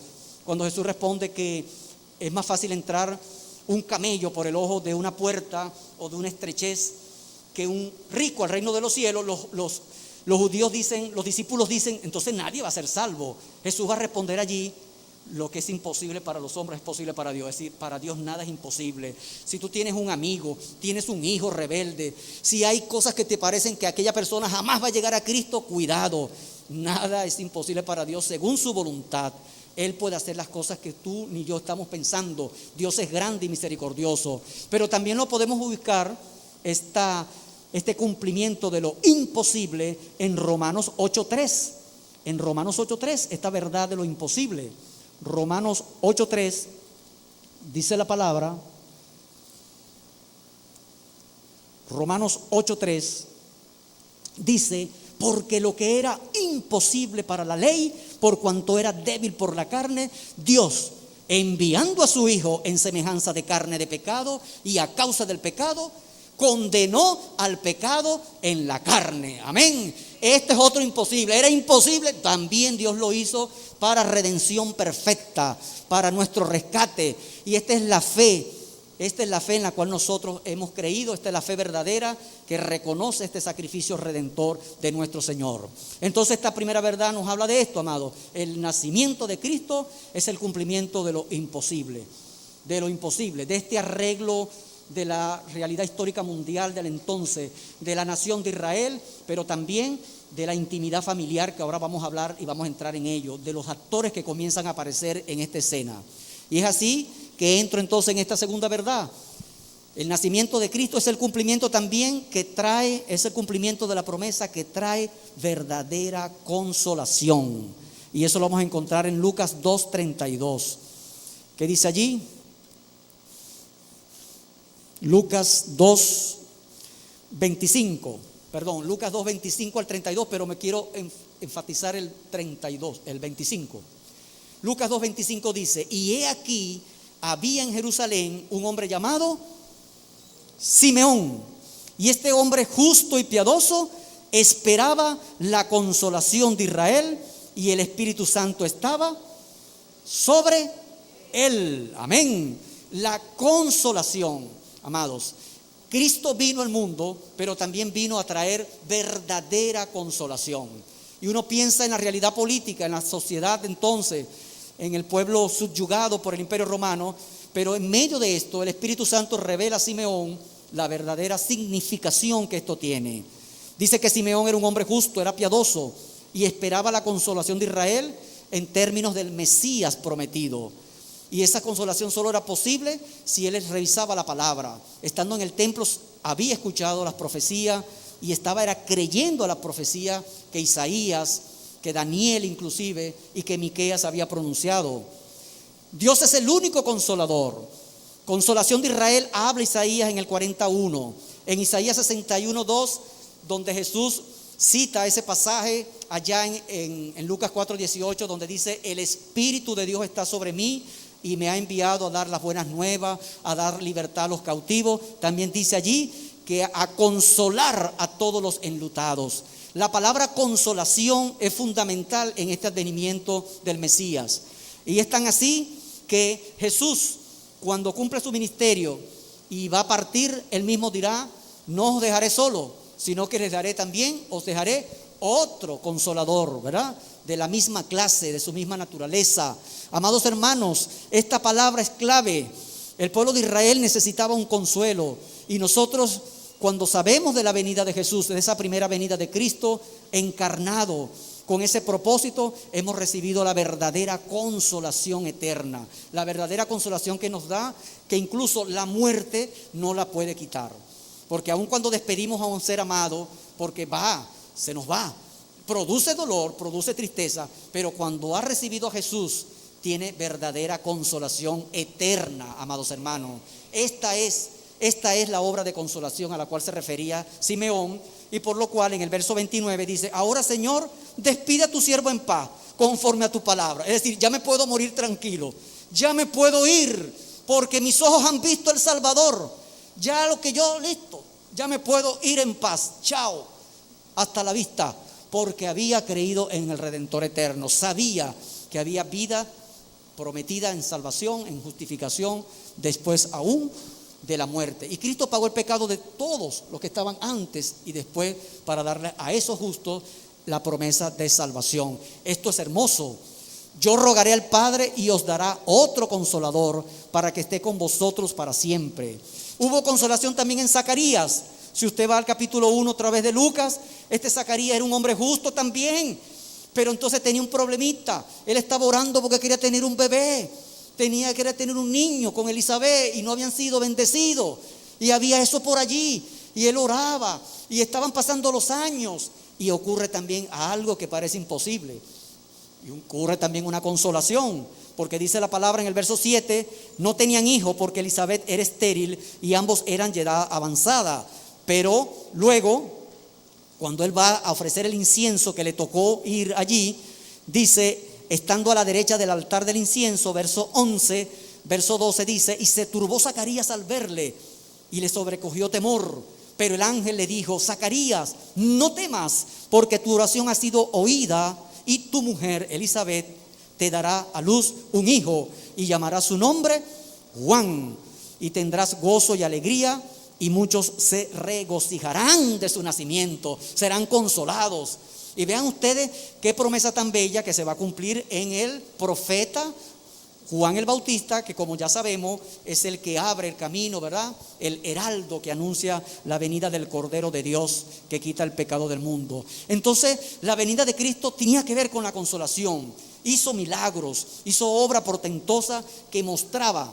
Cuando Jesús responde que es más fácil entrar un camello por el ojo de una puerta o de una estrechez que un rico al reino de los cielos. Los judíos dicen, los discípulos dicen, entonces nadie va a ser salvo. Jesús va a responder allí: lo que es imposible para los hombres es posible para Dios. Es decir, para Dios nada es imposible. Si tú tienes un amigo, tienes un hijo rebelde, si hay cosas que te parecen que aquella persona jamás va a llegar a Cristo, cuidado, nada es imposible para Dios según su voluntad. Él puede hacer las cosas que tú ni yo estamos pensando. Dios es grande y misericordioso. Pero también lo podemos ubicar, este cumplimiento de lo imposible, en Romanos 8:3. En Romanos 8:3, esta verdad de lo imposible. Romanos 8:3 dice la palabra. Romanos 8:3 dice: porque lo que era imposible para la ley, por cuanto era débil por la carne, Dios, enviando a su Hijo en semejanza de carne de pecado, y a causa del pecado, condenó al pecado en la carne. Amén. Este es otro imposible. Era imposible, también Dios lo hizo para redención perfecta, para nuestro rescate. Y esta es la fe. Esta es la fe en la cual nosotros hemos creído. Esta es la fe verdadera que reconoce este sacrificio redentor de nuestro Señor. Entonces, esta primera verdad nos habla de esto, amado. El nacimiento de Cristo es el cumplimiento de lo imposible. De lo imposible, de este arreglo de la realidad histórica mundial del entonces, de la nación de Israel, pero también de la intimidad familiar, que ahora vamos a hablar y vamos a entrar en ello, de los actores que comienzan a aparecer en esta escena. Y es así que entro entonces en esta segunda verdad. El nacimiento de Cristo es el cumplimiento también que trae, es el cumplimiento de la promesa que trae verdadera consolación. Y eso lo vamos a encontrar en Lucas 2:32. ¿Qué dice allí? Lucas 2:25, Lucas 2:25 al 32, pero me quiero enfatizar el 32, el 25. Lucas 2:25 dice: y he aquí, había en Jerusalén un hombre llamado Simeón, y este hombre justo y piadoso esperaba la consolación de Israel, y el Espíritu Santo estaba sobre él. Amén. La consolación. Amados, Cristo vino al mundo, pero también vino a traer verdadera consolación. Y uno piensa en la realidad política, en la sociedad de entonces, en el pueblo subyugado por el Imperio Romano, pero en medio de esto el Espíritu Santo revela a Simeón la verdadera significación que esto tiene. Dice que Simeón era un hombre justo, era piadoso y esperaba la consolación de Israel en términos del Mesías prometido. Y esa consolación solo era posible si él revisaba la palabra. Estando en el templo había escuchado las profecías y era creyendo a la profecía que Isaías, que Daniel inclusive, y que Miqueas había pronunciado. Dios es el único consolador. Consolación de Israel habla Isaías en el 41. En Isaías 61:2, donde Jesús cita ese pasaje allá en Lucas 4:18, donde dice: el Espíritu de Dios está sobre mí y me ha enviado a dar las buenas nuevas, a dar libertad a los cautivos. También dice allí que a consolar a todos los enlutados. La palabra consolación es fundamental en este advenimiento del Mesías. Y es tan así que Jesús, cuando cumple su ministerio y va a partir, él mismo dirá: no os dejaré solo, sino que les daré también, os dejaré otro consolador, ¿verdad? De la misma clase, de su misma naturaleza. Amados hermanos, esta palabra es clave. El pueblo de Israel necesitaba un consuelo, y nosotros, cuando sabemos de la venida de Jesús, de esa primera venida de Cristo encarnado, Con ese propósito hemos recibido la verdadera consolación eterna, la verdadera consolación que nos da, que incluso la muerte no la puede quitar. Porque aun cuando despedimos a un ser amado, porque se nos va, produce dolor, produce tristeza, pero cuando ha recibido a Jesús, tiene verdadera consolación eterna, amados hermanos. Esta es la obra de consolación a la cual se refería Simeón, y por lo cual en el verso 29 dice: ahora, Señor, despide a tu siervo en paz, conforme a tu palabra. Es decir, ya me puedo morir tranquilo, ya me puedo ir, porque mis ojos han visto el Salvador. Ya lo que yo, listo, ya me puedo ir en paz. Chao, hasta la vista, porque había creído en el Redentor eterno. Sabía que había vida prometida en salvación, en justificación, después aún de la muerte. Y Cristo pagó el pecado de todos los que estaban antes y después, para darle a esos justos la promesa de salvación. Esto es hermoso. Yo rogaré al Padre y os dará otro consolador para que esté con vosotros para siempre. Hubo consolación también en Zacarías. Si usted va al capítulo 1 otra vez de Lucas, este Zacarías era un hombre justo también, pero entonces tenía un problemita. Él estaba orando porque quería tener un bebé, quería tener un niño con Elizabeth, y no habían sido bendecidos, y había eso por allí, y él oraba, y estaban pasando los años, y ocurre también algo que parece imposible, y ocurre también una consolación, porque dice la palabra en el verso 7: no tenían hijo porque Elizabeth era estéril y ambos eran de edad avanzada. Pero luego, cuando él va a ofrecer el incienso, que le tocó ir allí, dice: estando a la derecha del altar del incienso, verso 11, verso 12 dice: y se turbó Zacarías al verle, y le sobrecogió temor. Pero el ángel le dijo: Zacarías, no temas, porque tu oración ha sido oída, y tu mujer Elizabeth te dará a luz un hijo, y llamará su nombre Juan, y tendrás gozo y alegría, y muchos se regocijarán de su nacimiento, serán consolados. Y vean ustedes qué promesa tan bella que se va a cumplir en el profeta Juan el Bautista, que como ya sabemos es el que abre el camino, ¿verdad? El heraldo que anuncia la venida del Cordero de Dios que quita el pecado del mundo. Entonces, la venida de Cristo tenía que ver con la consolación. Hizo milagros, hizo obra portentosa que mostraba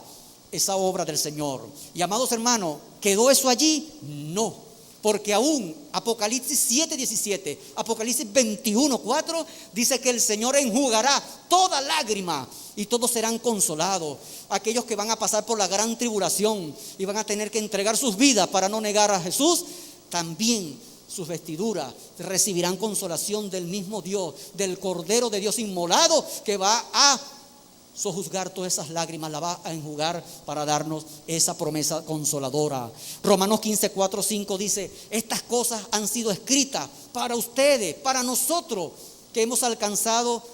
esa obra del Señor. Y amados hermanos, ¿quedó eso allí? No. Porque aún Apocalipsis 7:17, Apocalipsis 21:4 dice que el Señor enjugará toda lágrima y todos serán consolados. Aquellos que van a pasar por la gran tribulación y van a tener que entregar sus vidas para no negar a Jesús, también sus vestiduras recibirán consolación del mismo Dios, del Cordero de Dios inmolado, que va a sojuzgar todas esas lágrimas, la va a enjugar para darnos esa promesa consoladora. Romanos 15:4-5 dice: estas cosas han sido escritas para ustedes, para nosotros que hemos alcanzado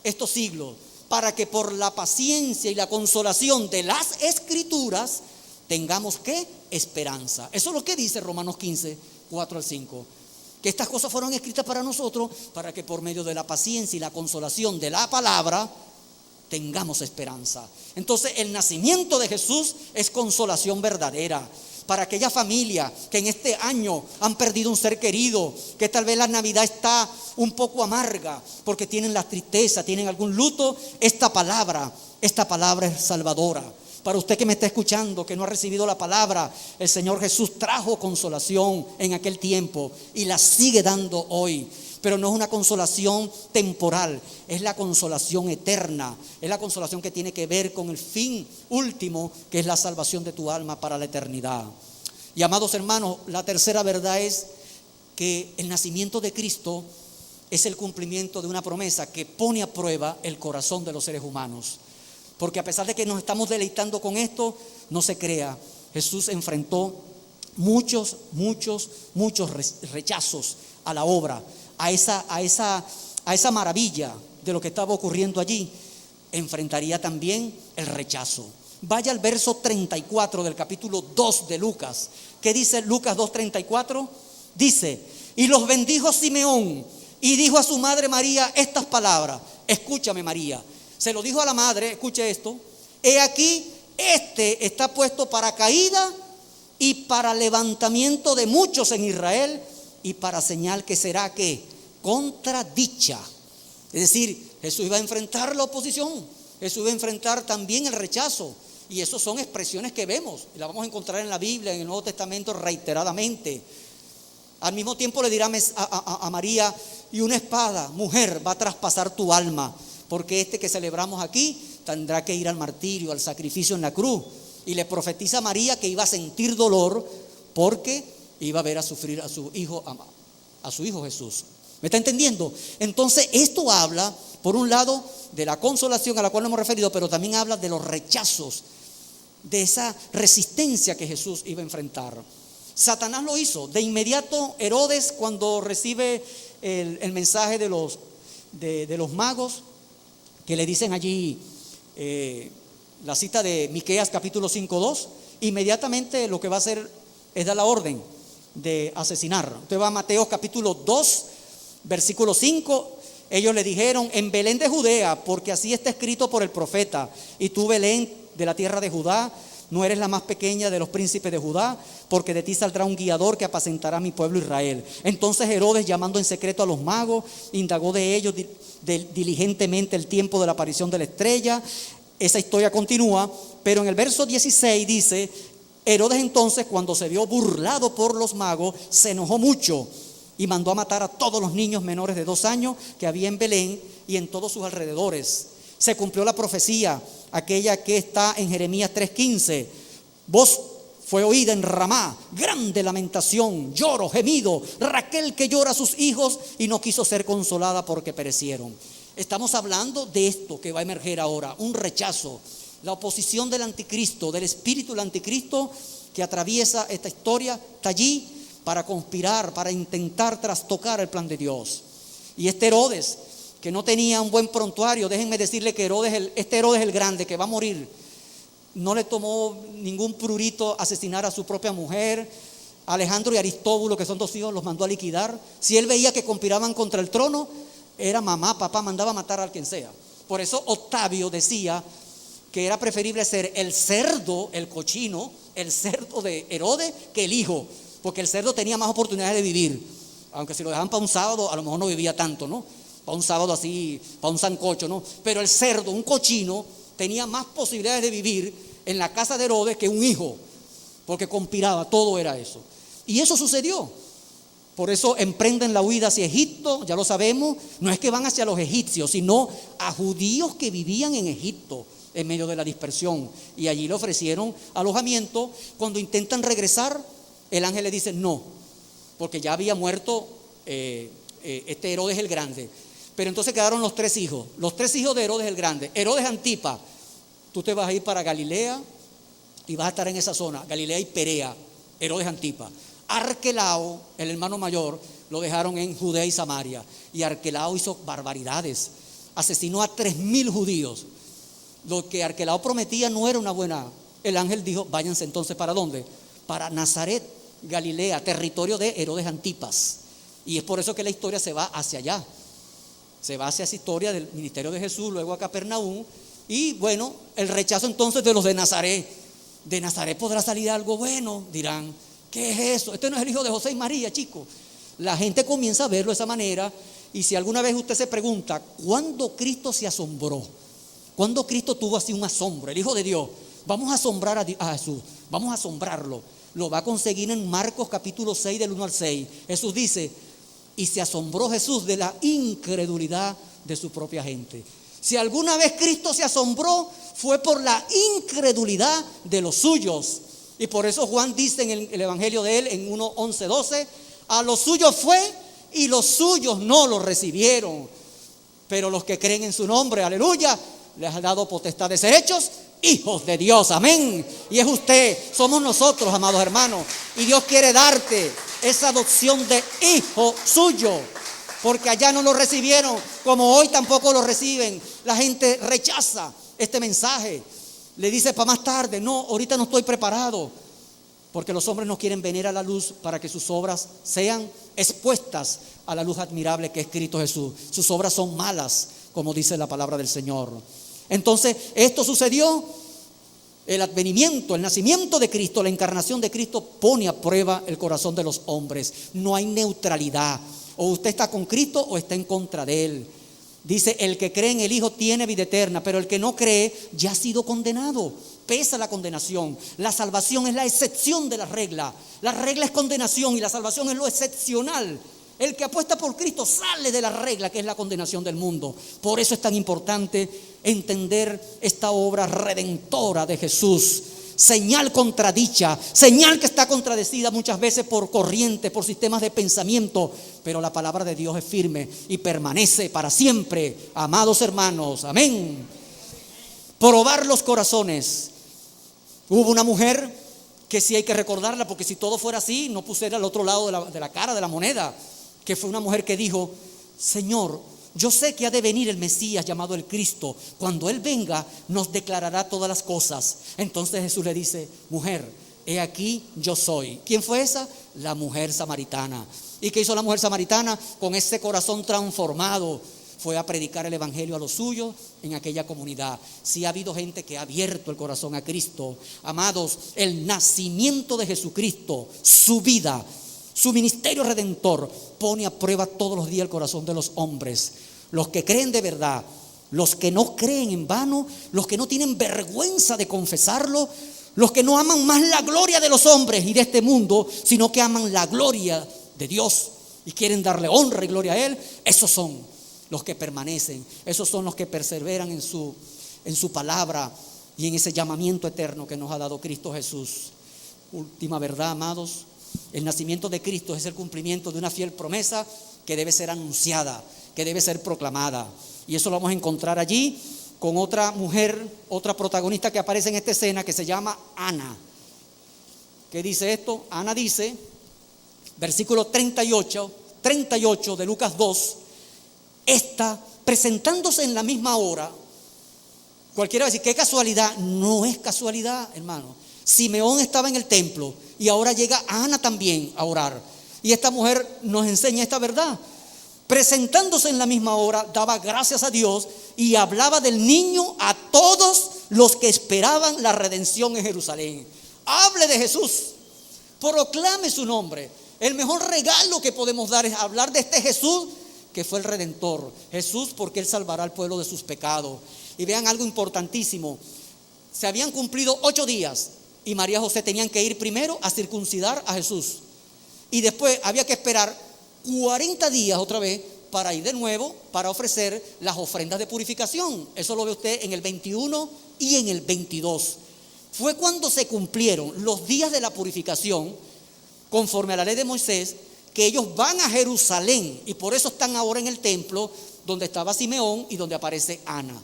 estos siglos, para que por la paciencia y la consolación de las Escrituras tengamos ¿qué? Esperanza. Eso es lo que dice Romanos 15:4-5. Que estas cosas fueron escritas para nosotros, para que por medio de la paciencia y la consolación de la palabra tengamos esperanza. Entonces, el nacimiento de Jesús es consolación verdadera para aquella familia que en este año han perdido un ser querido, que tal vez la Navidad está un poco amarga porque tienen la tristeza, tienen algún luto. Esta palabra es salvadora. Para usted que me está escuchando, que no ha recibido la palabra, el Señor Jesús trajo consolación en aquel tiempo y la sigue dando hoy. Pero no es una consolación temporal, es la consolación eterna, es la consolación que tiene que ver con el fin último, que es la salvación de tu alma para la eternidad. Y amados hermanos, la tercera verdad es que el nacimiento de Cristo es el cumplimiento de una promesa que pone a prueba el corazón de los seres humanos. Porque a pesar de que nos estamos deleitando con esto, no se crea, Jesús enfrentó muchos rechazos a la obra, a esa maravilla de lo que estaba ocurriendo allí. Enfrentaría también el rechazo. Vaya al verso 34 del capítulo 2 de Lucas. ¿Qué dice Lucas 2:34? Dice: y los bendijo Simeón y dijo a su madre María estas palabras. Escúchame, María. Se lo dijo a la madre, escuche esto: he aquí, este está puesto para caída y para levantamiento de muchos en Israel, y para señal que será que contradicha. Es decir, Jesús iba a enfrentar la oposición, Jesús iba a enfrentar también el rechazo. Y eso son expresiones que vemos, y las vamos a encontrar en la Biblia, en el Nuevo Testamento reiteradamente. Al mismo tiempo le dirá a María: y una espada, mujer, va a traspasar tu alma, porque este que celebramos aquí tendrá que ir al martirio, al sacrificio en la cruz. Y le profetiza a María que iba a sentir dolor porque iba a ver a sufrir a su hijo Jesús. ¿Me está entendiendo? Entonces esto habla, por un lado, de la consolación a la cual nos hemos referido, pero también habla de los rechazos, de esa resistencia que Jesús iba a enfrentar. Satanás lo hizo. De inmediato Herodes, cuando recibe el mensaje de los magos, que le dicen allí la cita de Miqueas capítulo 5:2, inmediatamente lo que va a hacer es dar la orden de asesinar. Usted va a Mateo capítulo 2, versículo 5. Ellos le dijeron: en Belén de Judea, porque así está escrito por el profeta, y tú, Belén, de la tierra de Judá, no eres la más pequeña de los príncipes de Judá, porque de ti saldrá un guiador que apacentará a mi pueblo Israel. Entonces Herodes, llamando en secreto a los magos, indagó de ellos diligentemente el tiempo de la aparición de la estrella. Esa historia continúa, pero en el verso 16 dice: Herodes entonces, cuando se vio burlado por los magos, se enojó mucho y mandó a matar a todos los niños menores de 2 años que había en Belén y en todos sus alrededores. Se cumplió la profecía, aquella que está en Jeremías 3:15. Voz fue oída en Ramá, grande lamentación, lloro, gemido, Raquel que llora a sus hijos y no quiso ser consolada porque perecieron. Estamos hablando de esto que va a emerger ahora, un rechazo, la oposición del anticristo, del espíritu del anticristo que atraviesa esta historia, está allí para conspirar, para intentar trastocar el plan de Dios. Y este Herodes, que no tenía un buen prontuario, déjenme decirle que este Herodes el grande, que va a morir, no le tomó ningún prurito asesinar a su propia mujer. Alejandro y Aristóbulo, que son 2 hijos, los mandó a liquidar. Si él veía que conspiraban contra el trono, era mamá, papá, mandaba a matar a quien sea. Por eso Octavio decía que era preferible ser el cerdo, el cochino, el cerdo de Herodes, que el hijo, porque el cerdo tenía más oportunidades de vivir. Aunque si lo dejaban para un sábado, a lo mejor no vivía tanto, ¿no? Para un sábado así, para un sancocho, ¿no? Pero el cerdo, un cochino, tenía más posibilidades de vivir en la casa de Herodes que un hijo, porque conspiraba, todo era eso. Y eso sucedió. Por eso emprenden la huida hacia Egipto, ya lo sabemos. No es que van hacia los egipcios, sino a judíos que vivían en Egipto en medio de la dispersión. Y allí le ofrecieron alojamiento. Cuando intentan regresar, el ángel le dice no, porque ya había muerto este Herodes el Grande. Pero entonces quedaron los 3 hijos de Herodes el Grande. Herodes Antipa: tú te vas a ir para Galilea y vas a estar en esa zona, Galilea y Perea. Herodes Antipa. Arquelao, el hermano mayor, lo dejaron en Judea y Samaria. Y Arquelao hizo barbaridades, asesinó a 3,000 judíos. Lo que Arquelao prometía no era una buena. El ángel dijo: váyanse entonces, ¿para dónde? Para Nazaret, Galilea, territorio de Herodes Antipas. Y es por eso que la historia se va hacia allá. Se va hacia esa historia del ministerio de Jesús, luego a Capernaum. Y bueno, el rechazo entonces de los de Nazaret. ¿De Nazaret podrá salir algo bueno?, dirán. ¿Qué es eso? Este no es el hijo de José y María, chicos. La gente comienza a verlo de esa manera. Y si alguna vez usted se pregunta, ¿cuándo Cristo se asombró? ¿Cuándo Cristo tuvo así un asombro? El Hijo de Dios. Vamos a asombrar a Jesús. Vamos a asombrarlo. Lo va a conseguir en Marcos capítulo 6 del 1 al 6. Jesús dice: y se asombró Jesús de la incredulidad de su propia gente. Si alguna vez Cristo se asombró, fue por la incredulidad de los suyos. Y por eso Juan dice en el evangelio de él, en 1, 11, 12: a los suyos fue y los suyos no lo recibieron. Pero los que creen en su nombre, aleluya, les ha dado potestad de ser hechos hijos de Dios, amén. Y es usted, somos nosotros, amados hermanos. Y Dios quiere darte esa adopción de hijo suyo, porque allá no lo recibieron, como hoy tampoco lo reciben. La gente rechaza este mensaje, le dice para más tarde: no, ahorita no estoy preparado, porque los hombres no quieren venir a la luz para que sus obras sean expuestas a la luz admirable que es Cristo Jesús. Sus obras son malas, como dice la palabra del Señor. Entonces esto sucedió. El advenimiento, el nacimiento de Cristo, la encarnación de Cristo pone a prueba el corazón de los hombres. No hay neutralidad. O usted está con Cristo o está en contra de Él. Dice, el que cree en el Hijo tiene vida eterna, pero el que no cree ya ha sido condenado. Pesa la condenación. La salvación es la excepción de la regla. La regla es condenación y la salvación es lo excepcional. El que apuesta por Cristo sale de la regla, que es la condenación del mundo. Por eso es tan importante entender esta obra redentora de Jesús. Señal contradicha, señal que está contradecida muchas veces por corrientes, por sistemas de pensamiento, pero la palabra de Dios es firme y permanece para siempre. Amados hermanos, amén. Probar los corazones. Hubo una mujer que sí hay que recordarla, porque si todo fuera así, no pusiera al otro lado de la cara de la moneda, que fue una mujer que dijo: Señor, yo sé que ha de venir el Mesías llamado el Cristo. Cuando Él venga, nos declarará todas las cosas. Entonces Jesús le dice: mujer, he aquí yo soy. ¿Quién fue esa? La mujer samaritana. ¿Y qué hizo la mujer samaritana? Con ese corazón transformado, fue a predicar el evangelio a los suyos en aquella comunidad. Sí ha habido gente que ha abierto el corazón a Cristo. Amados, el nacimiento de Jesucristo, su vida, su ministerio redentor, pone a prueba todos los días el corazón de los hombres. Los que creen de verdad, los que no creen en vano, los que no tienen vergüenza de confesarlo, los que no aman más la gloria de los hombres y de este mundo, sino que aman la gloria de Dios y quieren darle honra y gloria a Él. Esos son los que permanecen, esos son los que perseveran en su palabra y en ese llamamiento eterno que nos ha dado Cristo Jesús. Última verdad, amados: el nacimiento de Cristo es el cumplimiento de una fiel promesa que debe ser anunciada, que debe ser proclamada. Y eso lo vamos a encontrar allí con otra mujer, otra protagonista que aparece en esta escena, que se llama Ana. ¿Qué dice esto? Ana dice, versículo 38 de Lucas 2, esta, presentándose en la misma hora. Cualquiera va a decir, qué casualidad. No es casualidad, hermano. Simeón estaba en el templo y ahora llega Ana también a orar. Y esta mujer nos enseña esta verdad. Presentándose en la misma hora, daba gracias a Dios y hablaba del niño a todos los que esperaban la redención en Jerusalén. Hable de Jesús, proclame su nombre. El mejor regalo que podemos dar es hablar de este Jesús que fue el Redentor. Jesús, porque Él salvará al pueblo de sus pecados. Y vean algo importantísimo: se habían cumplido 8 días y María y José tenían que ir primero a circuncidar a Jesús, y después había que esperar 40 días otra vez para ir de nuevo para ofrecer las ofrendas de purificación. Eso lo ve usted en el 21 y en el 22. Fue cuando se cumplieron los días de la purificación, conforme a la ley de Moisés, que ellos van a Jerusalén, y por eso están ahora en el templo donde estaba Simeón y donde aparece Ana.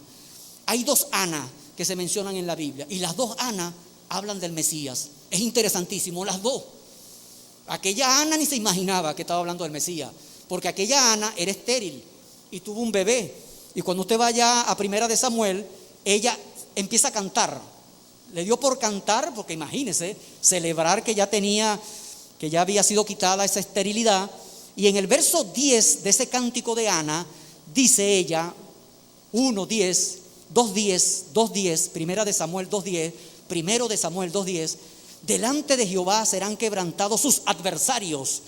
Hay 2 Ana que se mencionan en la Biblia, y las 2 Ana hablan del Mesías. Es interesantísimo, las 2. Aquella Ana ni se imaginaba que estaba hablando del Mesías, porque aquella Ana era estéril y tuvo un bebé. Y cuando usted vaya a Primera de Samuel, ella empieza a cantar. Le dio por cantar, porque imagínese, celebrar que ya había sido quitada esa esterilidad. Y en el verso 10 de ese cántico de Ana, dice ella, 1:10, 2:10, Primera de Samuel 2:10, Primero de Samuel 2:10, delante de Jehová serán quebrantados sus adversarios,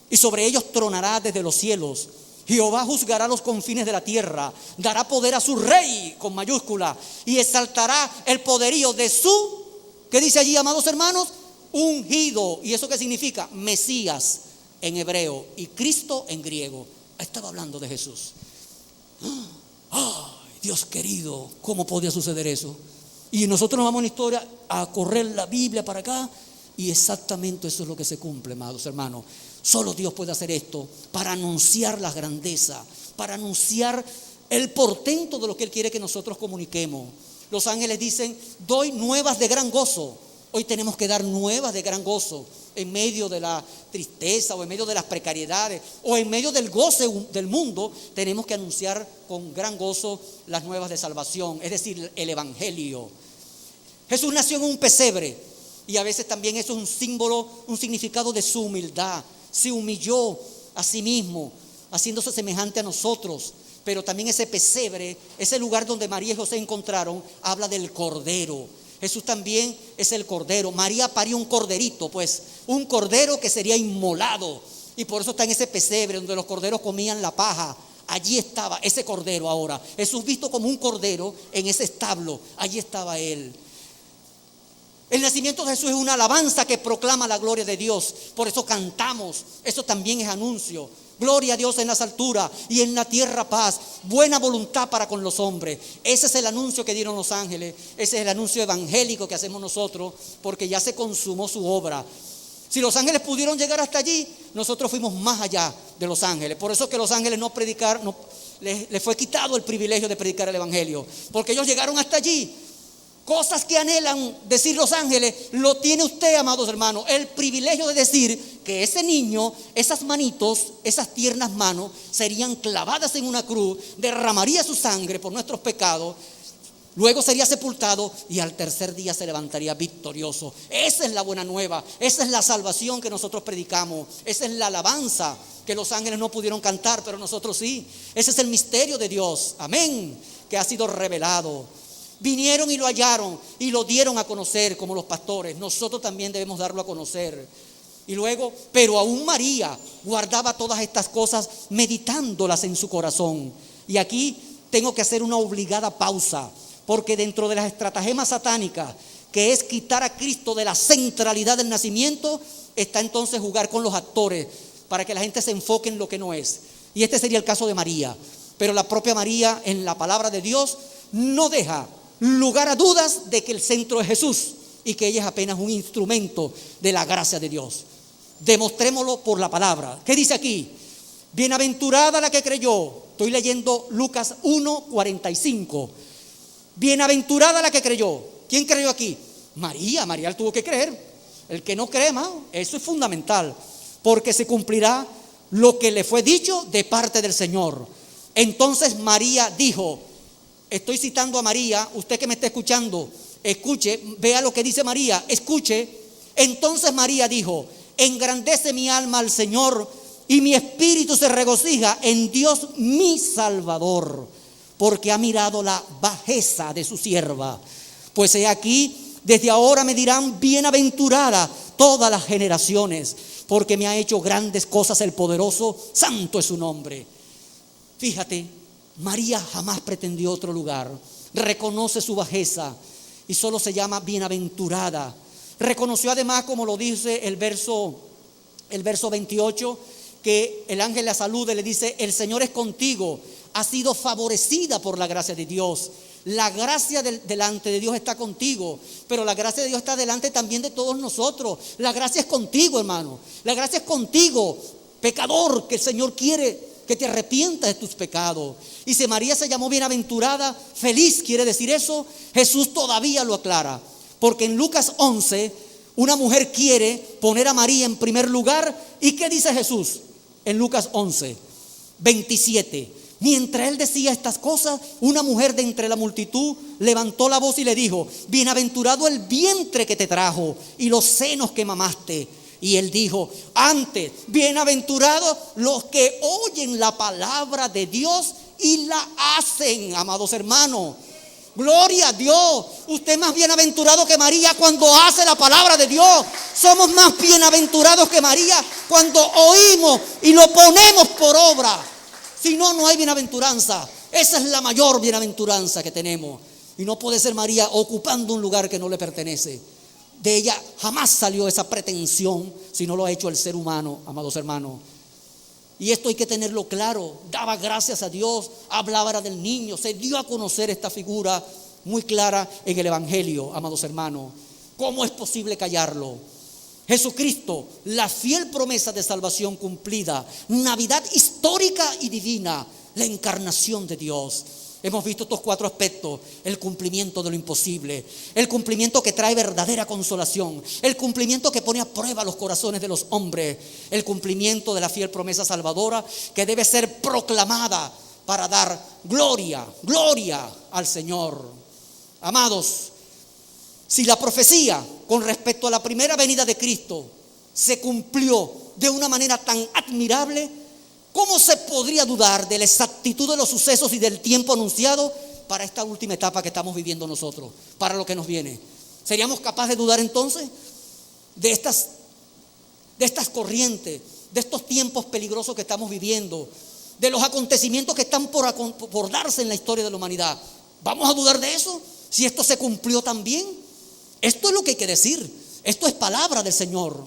y sobre ellos tronará desde los cielos. Jehová juzgará los confines de la tierra, dará poder a su rey, con mayúscula, y exaltará el poderío de su, ¿qué dice allí, amados hermanos? Ungido. ¿Y eso qué significa? Mesías en hebreo y Cristo en griego. Estaba hablando de Jesús. ¡Ay, Dios querido! ¿Cómo podía suceder eso? Y nosotros nos vamos en la historia a correr la Biblia para acá, y exactamente eso es lo que se cumple, amados hermanos. Solo Dios puede hacer esto para anunciar la grandeza, para anunciar el portento de lo que Él quiere que nosotros comuniquemos. Los ángeles dicen, doy nuevas de gran gozo. Hoy tenemos que dar nuevas de gran gozo en medio de la tristeza o en medio de las precariedades o en medio del goce del mundo. Tenemos que anunciar con gran gozo las nuevas de salvación, es decir, el evangelio. Jesús nació en un pesebre, y a veces también eso es un símbolo, un significado de su humildad. Se humilló a sí mismo, haciéndose semejante a nosotros. Pero también ese pesebre, ese lugar donde María y José encontraron, habla del cordero. Jesús también es el cordero. María parió un corderito, pues un cordero que sería inmolado Y por eso está en ese pesebre donde los corderos comían la paja. Allí estaba ese cordero ahora. Jesús visto como un cordero en ese establo. Allí estaba Él. El nacimiento de Jesús es una alabanza que proclama la gloria de Dios. Por eso cantamos. Eso también es anuncio. Gloria a Dios en las alturas y en la tierra paz, buena voluntad para con los hombres. Ese es el anuncio que dieron los ángeles. Ese es el anuncio evangélico que hacemos nosotros, porque ya se consumó su obra. Si los ángeles pudieron llegar hasta allí, nosotros fuimos más allá de los ángeles. Por eso que los ángeles no predicaron, les fue quitado el privilegio de predicar el evangelio, porque ellos llegaron hasta allí. Cosas que anhelan decir los ángeles, lo tiene usted, amados hermanos, el privilegio de decir que ese niño, esas manitos, esas tiernas manos serían clavadas en una cruz, derramaría su sangre por nuestros pecados, luego sería sepultado y al tercer día se levantaría victorioso. Esa es la buena nueva, esa es la salvación que nosotros predicamos, esa es la alabanza que los ángeles no pudieron cantar, pero nosotros sí. Ese es el misterio de Dios, amén, que ha sido revelado. Vinieron y lo hallaron y lo dieron a conocer como los pastores. Nosotros también debemos darlo a conocer. Y luego, pero aún María guardaba todas estas cosas meditándolas en su corazón. Y aquí tengo que hacer una obligada pausa, porque dentro de las estratagemas satánicas, que es quitar a Cristo de la centralidad del nacimiento, está entonces jugar con los actores para que la gente se enfoque en lo que no es. Y este sería el caso de María. Pero la propia María, en la palabra de Dios, no deja lugar a dudas de que el centro es Jesús y que ella es apenas un instrumento de la gracia de Dios. Demostrémoslo por la palabra. ¿Qué dice aquí? Bienaventurada la que creyó. Estoy leyendo Lucas 1:45. Bienaventurada la que creyó. ¿Quién creyó aquí? María. María tuvo que creer. El que no cree, hermano, eso es fundamental, porque se cumplirá lo que le fue dicho de parte del Señor. Entonces María dijo, estoy citando a María, usted que me está escuchando, escuche, vea lo que dice María, escuche. Entonces María dijo, engrandece mi alma al Señor y mi espíritu se regocija en Dios mi Salvador, porque ha mirado la bajeza de su sierva. Pues he aquí, desde ahora me dirán bienaventurada todas las generaciones, porque me ha hecho grandes cosas el poderoso, santo es su nombre. Fíjate, María jamás pretendió otro lugar. Reconoce su bajeza y solo se llama bienaventurada. Reconoció además, como lo dice el verso 28, que el ángel la saluda y le dice, el Señor es contigo, has sido favorecida por la gracia de Dios. La gracia delante de Dios está contigo, pero la gracia de Dios está delante también de todos nosotros. La gracia es contigo, hermano. La gracia es contigo, pecador, que el Señor quiere que te arrepientas de tus pecados. Y si María se llamó bienaventurada, feliz quiere decir eso, Jesús todavía lo aclara, porque en Lucas 11 una mujer quiere poner a María en primer lugar. ¿Y qué dice Jesús? En Lucas 11:27, mientras él decía estas cosas, una mujer de entre la multitud levantó la voz y le dijo, bienaventurado el vientre que te trajo y los senos que mamaste. Y él dijo, antes, bienaventurados los que oyen la palabra de Dios y la hacen, amados hermanos. Gloria a Dios. Usted es más bienaventurado que María cuando hace la palabra de Dios. Somos más bienaventurados que María cuando oímos y lo ponemos por obra. Si no, no hay bienaventuranza. Esa es la mayor bienaventuranza que tenemos. Y no puede ser María ocupando un lugar que no le pertenece. De ella jamás salió esa pretensión, si no lo ha hecho el ser humano, amados hermanos. Y esto hay que tenerlo claro. Daba gracias a Dios, hablaba del niño, se dio a conocer esta figura muy clara en el evangelio, amados hermanos. ¿Cómo es posible callarlo? Jesucristo, la fiel promesa de salvación cumplida, Navidad histórica y divina, la encarnación de Dios. Hemos visto estos 4 aspectos: el cumplimiento de lo imposible, el cumplimiento que trae verdadera consolación, el cumplimiento que pone a prueba los corazones de los hombres, el cumplimiento de la fiel promesa salvadora que debe ser proclamada para dar gloria al Señor. Amados, si la profecía con respecto a la primera venida de Cristo se cumplió de una manera tan admirable, ¿cómo se podría dudar de la exactitud de los sucesos y del tiempo anunciado para esta última etapa que estamos viviendo nosotros, para lo que nos viene? ¿Seríamos capaces de dudar entonces de estas corrientes, de estos tiempos peligrosos que estamos viviendo, de los acontecimientos que están por darse en la historia de la humanidad. ¿Vamos a dudar de eso? Si esto se cumplió también. Esto es lo que hay que decir. Esto es palabra del Señor.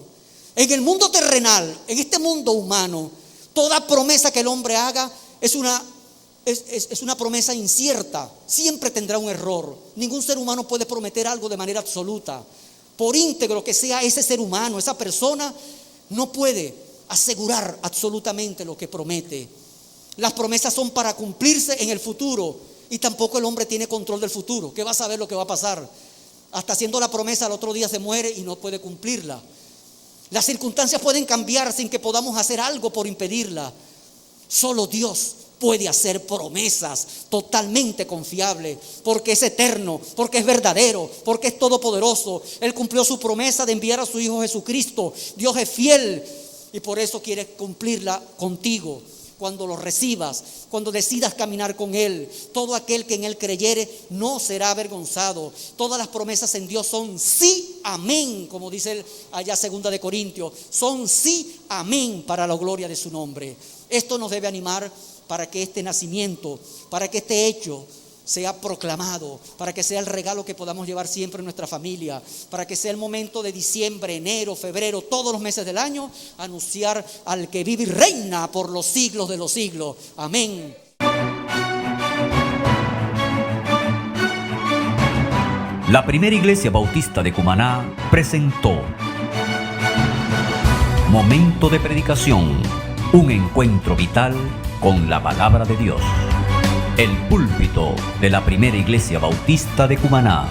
En el mundo terrenal, en este mundo humano, toda promesa que el hombre haga es una promesa incierta. Siempre tendrá un error. Ningún ser humano puede prometer algo de manera absoluta. Por íntegro que sea ese ser humano, esa persona, no puede asegurar absolutamente lo que promete. Las promesas son para cumplirse en el futuro, y tampoco el hombre tiene control del futuro. ¿Qué va a saber lo que va a pasar? Hasta haciendo la promesa, al otro día se muere y no puede cumplirla. Las circunstancias pueden cambiar sin que podamos hacer algo por impedirla. Solo Dios puede hacer promesas totalmente confiables, porque es eterno, porque es verdadero, porque es todopoderoso. Él cumplió su promesa de enviar a su Hijo Jesucristo. Dios es fiel y por eso quiere cumplirla contigo. Cuando lo recibas, cuando decidas caminar con Él, todo aquel que en Él creyere no será avergonzado. Todas las promesas en Dios son sí, amén, como dice allá 2 de Corintios, son sí, amén, para la gloria de su nombre. Esto nos debe animar para que este nacimiento, para que este hecho sea proclamado, para que sea el regalo que podamos llevar siempre en nuestra familia, para que sea el momento de diciembre, enero, febrero, todos los meses del año, anunciar al que vive y reina por los siglos de los siglos. Amén. La Primera Iglesia Bautista de Cumaná presentó Momento de Predicación, un encuentro vital con la palabra de Dios. El púlpito de la Primera Iglesia Bautista de Cumaná.